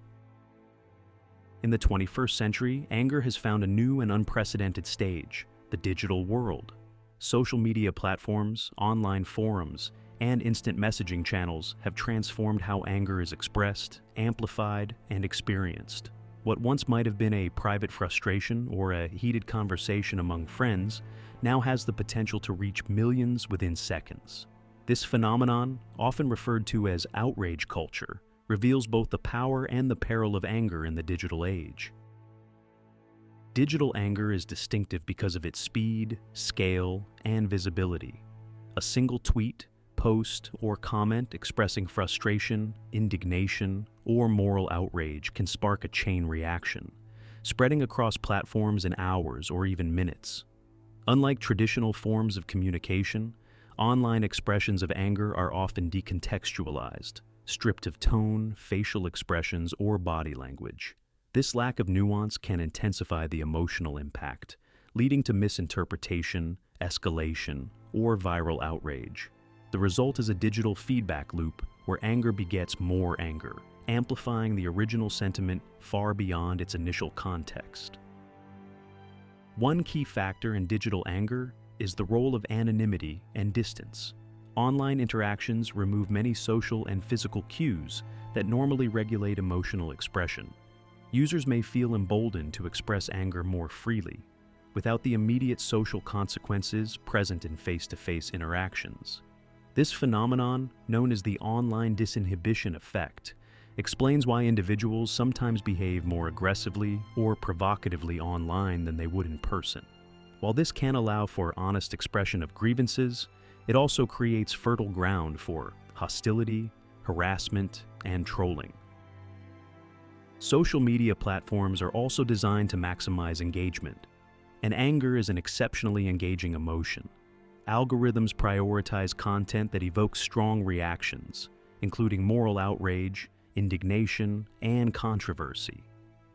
Speaker 1: In the 21st century, anger has found a new and unprecedented stage, the digital world. Social media platforms, online forums, and instant messaging channels have transformed how anger is expressed, amplified, and experienced. What once might have been a private frustration or a heated conversation among friends now has the potential to reach millions within seconds. This phenomenon, often referred to as outrage culture, reveals both the power and the peril of anger in the digital age. Digital anger is distinctive because of its speed, scale, and visibility. A single tweet, post, or comment expressing frustration, indignation, or moral outrage can spark a chain reaction, spreading across platforms in hours or even minutes. Unlike traditional forms of communication, online expressions of anger are often decontextualized, stripped of tone, facial expressions, or body language. This lack of nuance can intensify the emotional impact, leading to misinterpretation, escalation, or viral outrage. The result is a digital feedback loop where anger begets more anger, amplifying the original sentiment far beyond its initial context. One key factor in digital anger is the role of anonymity and distance. Online interactions remove many social and physical cues that normally regulate emotional expression. Users may feel emboldened to express anger more freely, without the immediate social consequences present in face-to-face interactions. This phenomenon, known as the online disinhibition effect, explains why individuals sometimes behave more aggressively or provocatively online than they would in person. While this can allow for honest expression of grievances, it also creates fertile ground for hostility, harassment, and trolling. Social media platforms are also designed to maximize engagement, and anger is an exceptionally engaging emotion. Algorithms prioritize content that evokes strong reactions, including moral outrage, indignation, and controversy.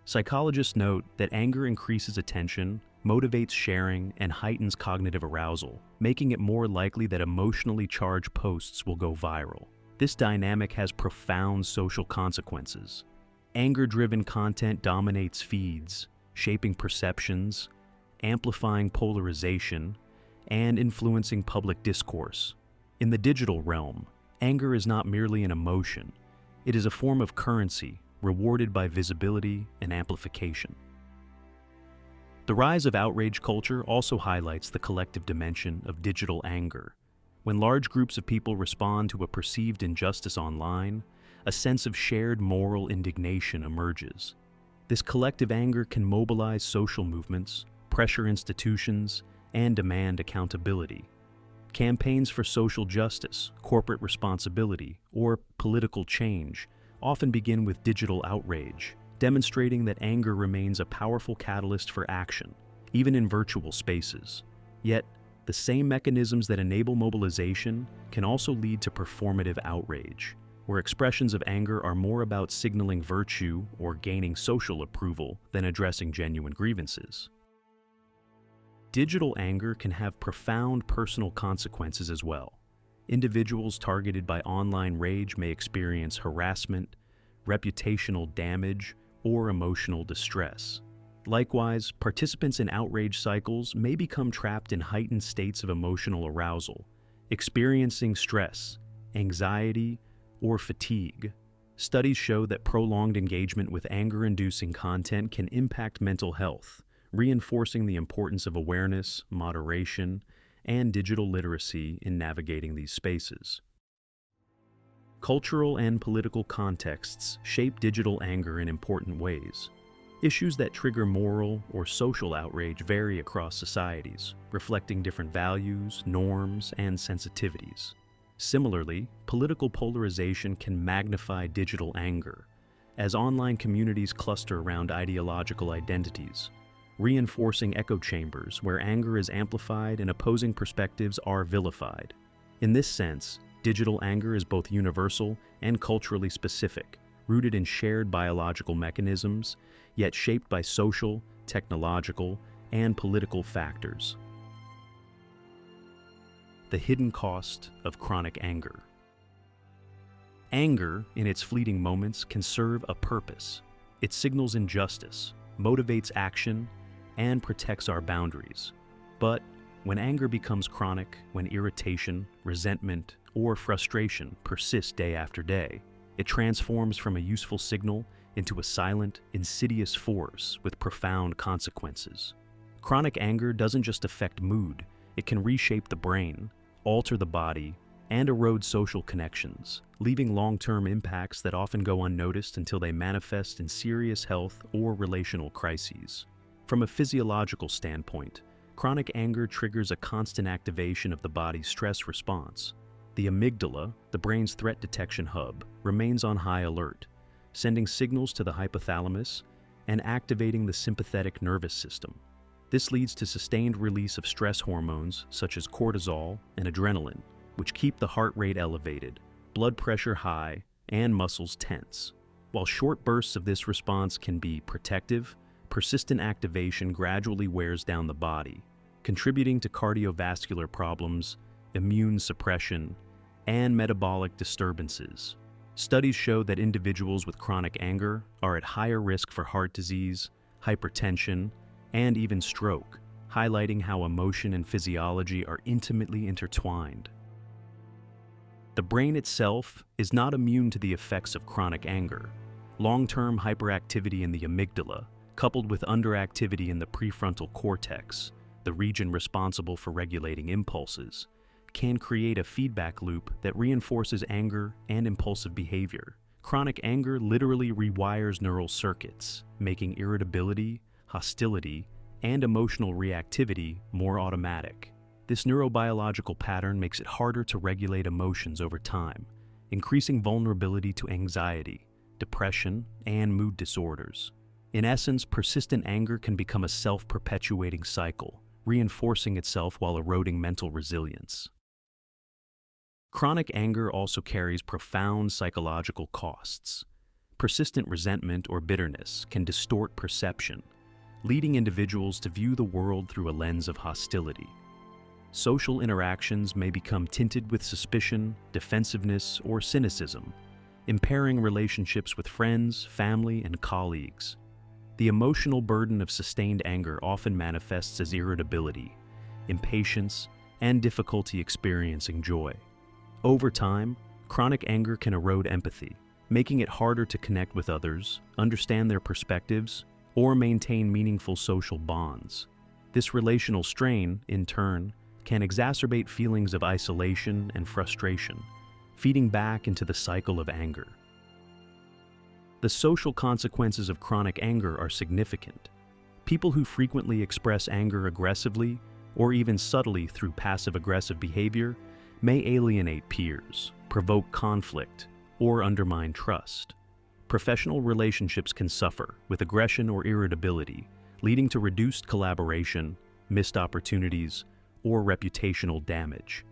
Speaker 1: Psychologists note that anger increases attention, motivates sharing, and heightens cognitive arousal, making it more likely that emotionally charged posts will go viral. This dynamic has profound social consequences. Anger-driven content dominates feeds, shaping perceptions, amplifying polarization, and influencing public discourse. In the digital realm, anger is not merely an emotion. It is a form of currency, rewarded by visibility and amplification. The rise of outrage culture also highlights the collective dimension of digital anger. When large groups of people respond to a perceived injustice online, a sense of shared moral indignation emerges. This collective anger can mobilize social movements, pressure institutions, and demand accountability. Campaigns for social justice, corporate responsibility, or political change often begin with digital outrage, demonstrating that anger remains a powerful catalyst for action, even in virtual spaces. Yet, the same mechanisms that enable mobilization can also lead to performative outrage, where expressions of anger are more about signaling virtue or gaining social approval than addressing genuine grievances. Digital anger can have profound personal consequences as well. Individuals targeted by online rage may experience harassment, reputational damage, or emotional distress. Likewise, participants in outrage cycles may become trapped in heightened states of emotional arousal, experiencing stress, anxiety, or fatigue. Studies show that prolonged engagement with anger-inducing content can impact mental health, reinforcing the importance of awareness, moderation, and digital literacy in navigating these spaces. Cultural and political contexts shape digital anger in important ways. Issues that trigger moral or social outrage vary across societies, reflecting different values, norms, and sensitivities. Similarly, political polarization can magnify digital anger, as online communities cluster around ideological identities, reinforcing echo chambers where anger is amplified and opposing perspectives are vilified. In this sense, digital anger is both universal and culturally specific, rooted in shared biological mechanisms, yet shaped by social, technological, and political factors. The hidden cost of chronic anger. Anger, in its fleeting moments, can serve a purpose. It signals injustice, motivates action, and protects our boundaries. But when anger becomes chronic, when irritation, resentment, or frustration persist day after day, it transforms from a useful signal into a silent, insidious force with profound consequences. Chronic anger doesn't just affect mood, it can reshape the brain, alter the body, and erode social connections, leaving long-term impacts that often go unnoticed until they manifest in serious health or relational crises. From a physiological standpoint, chronic anger triggers a constant activation of the body's stress response. The amygdala, the brain's threat detection hub, remains on high alert, sending signals to the hypothalamus and activating the sympathetic nervous system. This leads to sustained release of stress hormones such as cortisol and adrenaline, which keep the heart rate elevated, blood pressure high, and muscles tense. While short bursts of this response can be protective, persistent activation gradually wears down the body, contributing to cardiovascular problems, immune suppression, and metabolic disturbances. Studies show that individuals with chronic anger are at higher risk for heart disease, hypertension, and even stroke, highlighting how emotion and physiology are intimately intertwined. The brain itself is not immune to the effects of chronic anger. Long-term hyperactivity in the amygdala, coupled with underactivity in the prefrontal cortex, the region responsible for regulating impulses, can create a feedback loop that reinforces anger and impulsive behavior, Chronic anger literally rewires neural circuits, making irritability, hostility, and emotional reactivity more automatic. This neurobiological pattern makes it harder to regulate emotions over time, increasing vulnerability to anxiety, depression, and mood disorders. In essence, persistent anger can become a self-perpetuating cycle, reinforcing itself while eroding mental resilience. Chronic anger also carries profound psychological costs. Persistent resentment or bitterness can distort perception, leading individuals to view the world through a lens of hostility. Social interactions may become tinted with suspicion, defensiveness, or cynicism, impairing relationships with friends, family, and colleagues. The emotional burden of sustained anger often manifests as irritability, impatience, and difficulty experiencing joy. Over time, chronic anger can erode empathy, making it harder to connect with others, understand their perspectives, or maintain meaningful social bonds. This relational strain, in turn, can exacerbate feelings of isolation and frustration, feeding back into the cycle of anger. The social consequences of chronic anger are significant. People who frequently express anger aggressively, or even subtly through passive-aggressive behavior, may alienate peers, provoke conflict, or undermine trust. Professional relationships can suffer with aggression or irritability, leading to reduced collaboration, missed opportunities, or reputational damage.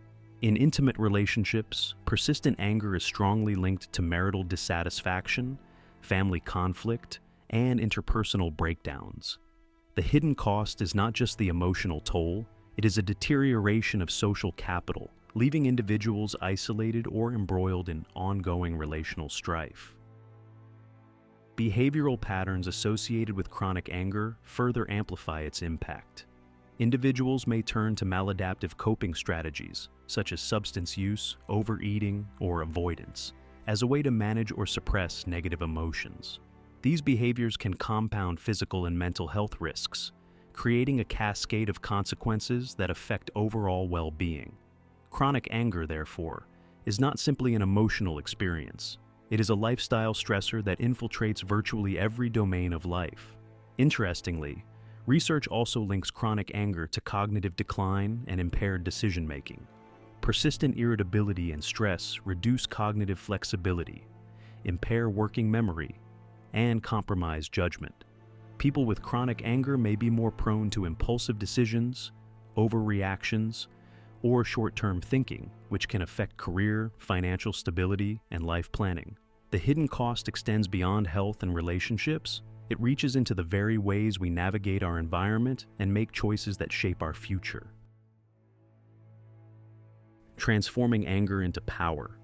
Speaker 1: In intimate relationships, persistent anger is strongly linked to marital dissatisfaction, family conflict, and interpersonal breakdowns. The hidden cost is not just the emotional toll, it is a deterioration of social capital, leaving individuals isolated or embroiled in ongoing relational strife. Behavioral patterns associated with chronic anger further amplify its impact. Individuals may turn to maladaptive coping strategies, such as substance use, overeating, or avoidance, as a way to manage or suppress negative emotions. These behaviors can compound physical and mental health risks, creating a cascade of consequences that affect overall well-being. Chronic anger, therefore, is not simply an emotional experience. It is a lifestyle stressor that infiltrates virtually every domain of life. Interestingly, research also links chronic anger to cognitive decline and impaired decision-making. Persistent irritability and stress reduce cognitive flexibility, impair working memory, and compromise judgment. People with chronic anger may be more prone to impulsive decisions, overreactions, or short-term thinking, which can affect career, financial stability, and life planning. The hidden cost extends beyond health and relationships. It reaches into the very ways we navigate our environment and make choices that shape our future. Transforming anger into power.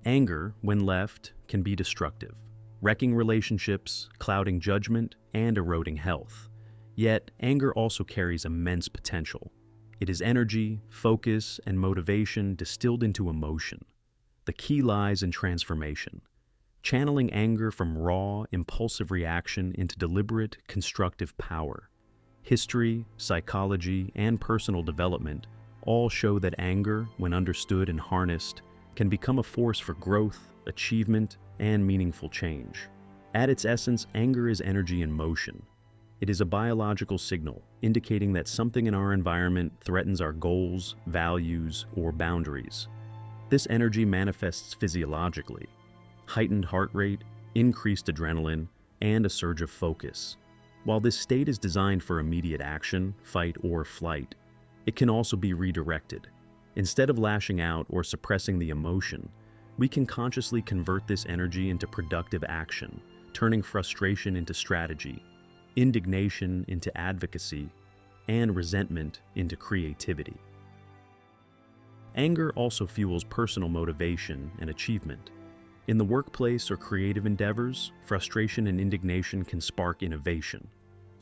Speaker 1: Anger, when left, can be destructive, wrecking relationships, clouding judgment, and eroding health. Yet, anger also carries immense potential. It is energy, focus, and motivation distilled into emotion. The key lies in transformation, channeling anger from raw, impulsive reaction into deliberate, constructive power. History, psychology, and personal development all show that anger, when understood and harnessed, can become a force for growth, achievement, and meaningful change. At its essence, anger is energy in motion. It is a biological signal indicating that something in our environment threatens our goals, values, or boundaries. This energy manifests physiologically: heightened heart rate, increased adrenaline, and a surge of focus. While this state is designed for immediate action, fight, or flight, it can also be redirected. Instead of lashing out or suppressing the emotion, we can consciously convert this energy into productive action, turning frustration into strategy, indignation into advocacy, and resentment into creativity. Anger also fuels personal motivation and achievement. In the workplace or creative endeavors, frustration and indignation can spark innovation.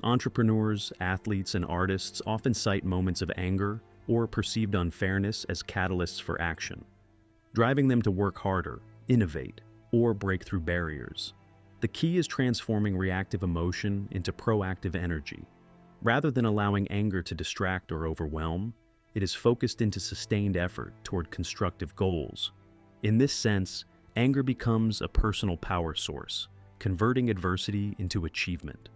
Speaker 1: Entrepreneurs, athletes, and artists often cite moments of anger or perceived unfairness as catalysts for action, driving them to work harder, innovate, or break through barriers. The key is transforming reactive emotion into proactive energy. Rather than allowing anger to distract or overwhelm, it is focused into sustained effort toward constructive goals. In this sense, anger becomes a personal power source, converting adversity into achievement.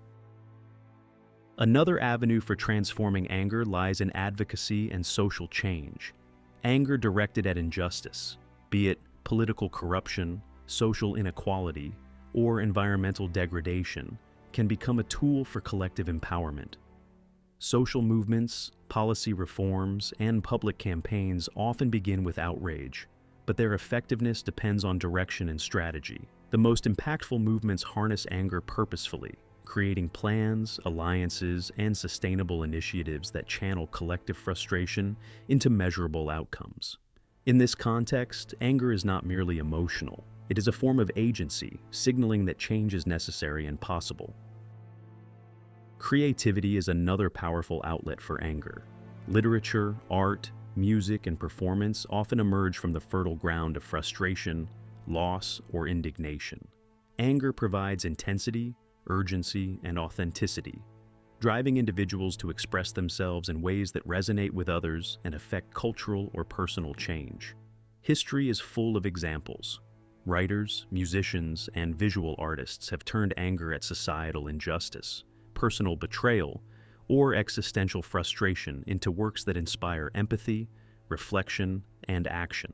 Speaker 1: Another avenue for transforming anger lies in advocacy and social change. Anger directed at injustice, be it political corruption, social inequality, or environmental degradation, can become a tool for collective empowerment. Social movements, policy reforms, and public campaigns often begin with outrage, but their effectiveness depends on direction and strategy. The most impactful movements harness anger purposefully, creating plans, alliances, and sustainable initiatives that channel collective frustration into measurable outcomes. In this context, anger is not merely emotional. It is a form of agency, signaling that change is necessary and possible. Creativity is another powerful outlet for anger. Literature, art, music, and performance often emerge from the fertile ground of frustration, loss, or indignation. Anger provides intensity, urgency, and authenticity, driving individuals to express themselves in ways that resonate with others and affect cultural or personal change. History is full of examples. Writers, musicians, and visual artists have turned anger at societal injustice, personal betrayal, or existential frustration into works that inspire empathy, reflection, and action.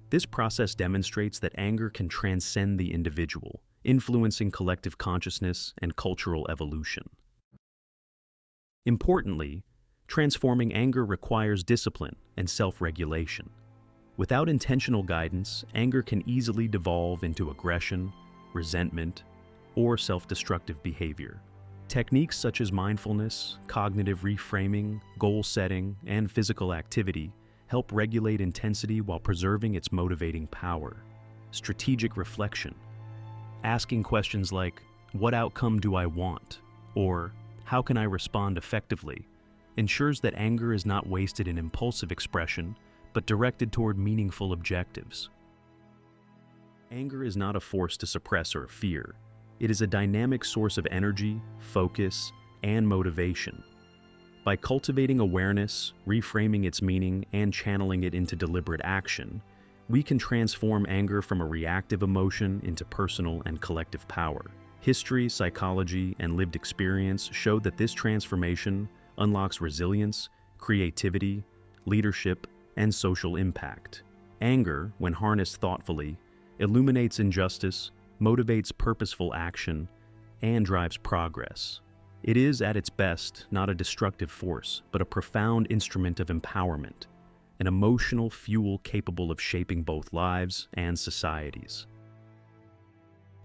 Speaker 1: This process demonstrates that anger can transcend the individual, influencing collective consciousness and cultural evolution. Importantly, transforming anger requires discipline and self-regulation. Without intentional guidance, anger can easily devolve into aggression, resentment, or self-destructive behavior. Techniques such as mindfulness, cognitive reframing, goal setting, and physical activity help regulate intensity while preserving its motivating power. Strategic reflection, asking questions like, "What outcome do I want?" or "How can I respond effectively?" ensures that anger is not wasted in impulsive expression, but directed toward meaningful objectives. Anger is not a force to suppress or fear. It is a dynamic source of energy, focus, and motivation. By cultivating awareness, reframing its meaning, and channeling it into deliberate action, we can transform anger from a reactive emotion into personal and collective power. History, psychology, and lived experience show that this transformation unlocks resilience, creativity, leadership, and social impact. Anger, when harnessed thoughtfully, illuminates injustice, motivates purposeful action, and drives progress. It is, at its best, not a destructive force, but a profound instrument of empowerment, an emotional fuel capable of shaping both lives and societies.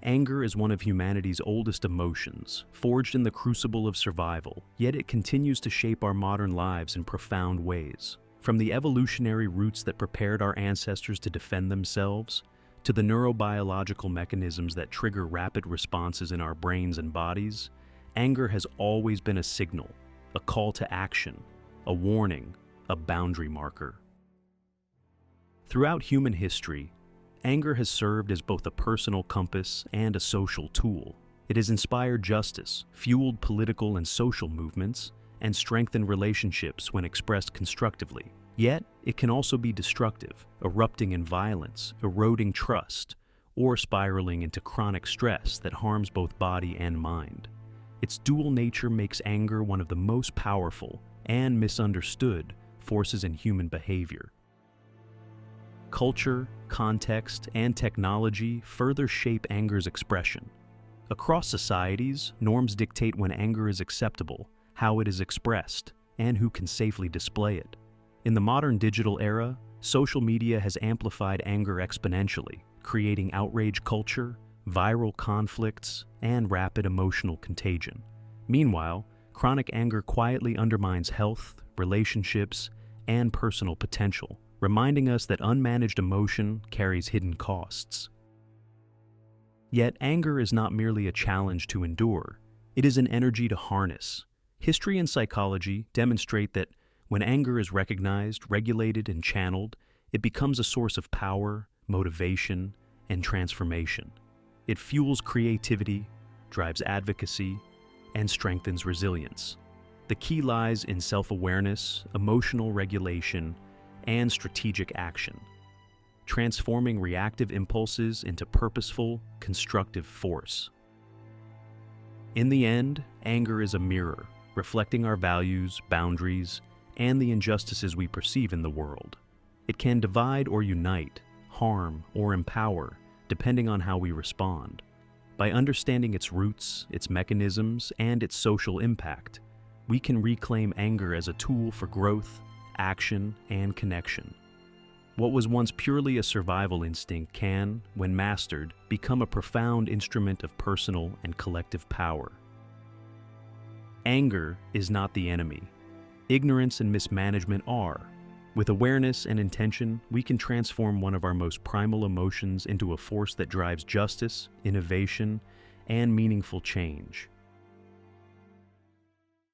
Speaker 1: Anger is one of humanity's oldest emotions, forged in the crucible of survival, yet it continues to shape our modern lives in profound ways. From the evolutionary roots that prepared our ancestors to defend themselves, to the neurobiological mechanisms that trigger rapid responses in our brains and bodies, anger has always been a signal, a call to action, a warning, a boundary marker. Throughout human history, anger has served as both a personal compass and a social tool. It has inspired justice, fueled political and social movements, and strengthened relationships when expressed constructively. Yet, it can also be destructive, erupting in violence, eroding trust, or spiraling into chronic stress that harms both body and mind. Its dual nature makes anger one of the most powerful and misunderstood forces in human behavior. Culture, context, and technology further shape anger's expression. Across societies, norms dictate when anger is acceptable, how it is expressed, and who can safely display it. In the modern digital era, social media has amplified anger exponentially, creating outrage culture, viral conflicts, and rapid emotional contagion. Meanwhile, chronic anger quietly undermines health, relationships, and personal potential, reminding us that unmanaged emotion carries hidden costs. Yet, anger is not merely a challenge to endure, it is an energy to harness. History and psychology demonstrate that when anger is recognized, regulated, and channeled, it becomes a source of power, motivation, and transformation. It fuels creativity, drives advocacy, and strengthens resilience. The key lies in self-awareness, emotional regulation, and strategic action. transforming reactive impulses into purposeful, constructive force. In the end, anger is a mirror, reflecting our values, boundaries, and the injustices we perceive in the world. It can divide or unite, harm or empower, depending on how we respond. By understanding its roots, its mechanisms, and its social impact, we can reclaim anger as a tool for growth, action, and connection. What was once purely a survival instinct can, when mastered, become a profound instrument of personal and collective power. Anger is not the enemy. Ignorance and mismanagement are. With awareness and intention, we can transform one of our most primal emotions into a force that drives justice, innovation, and meaningful change.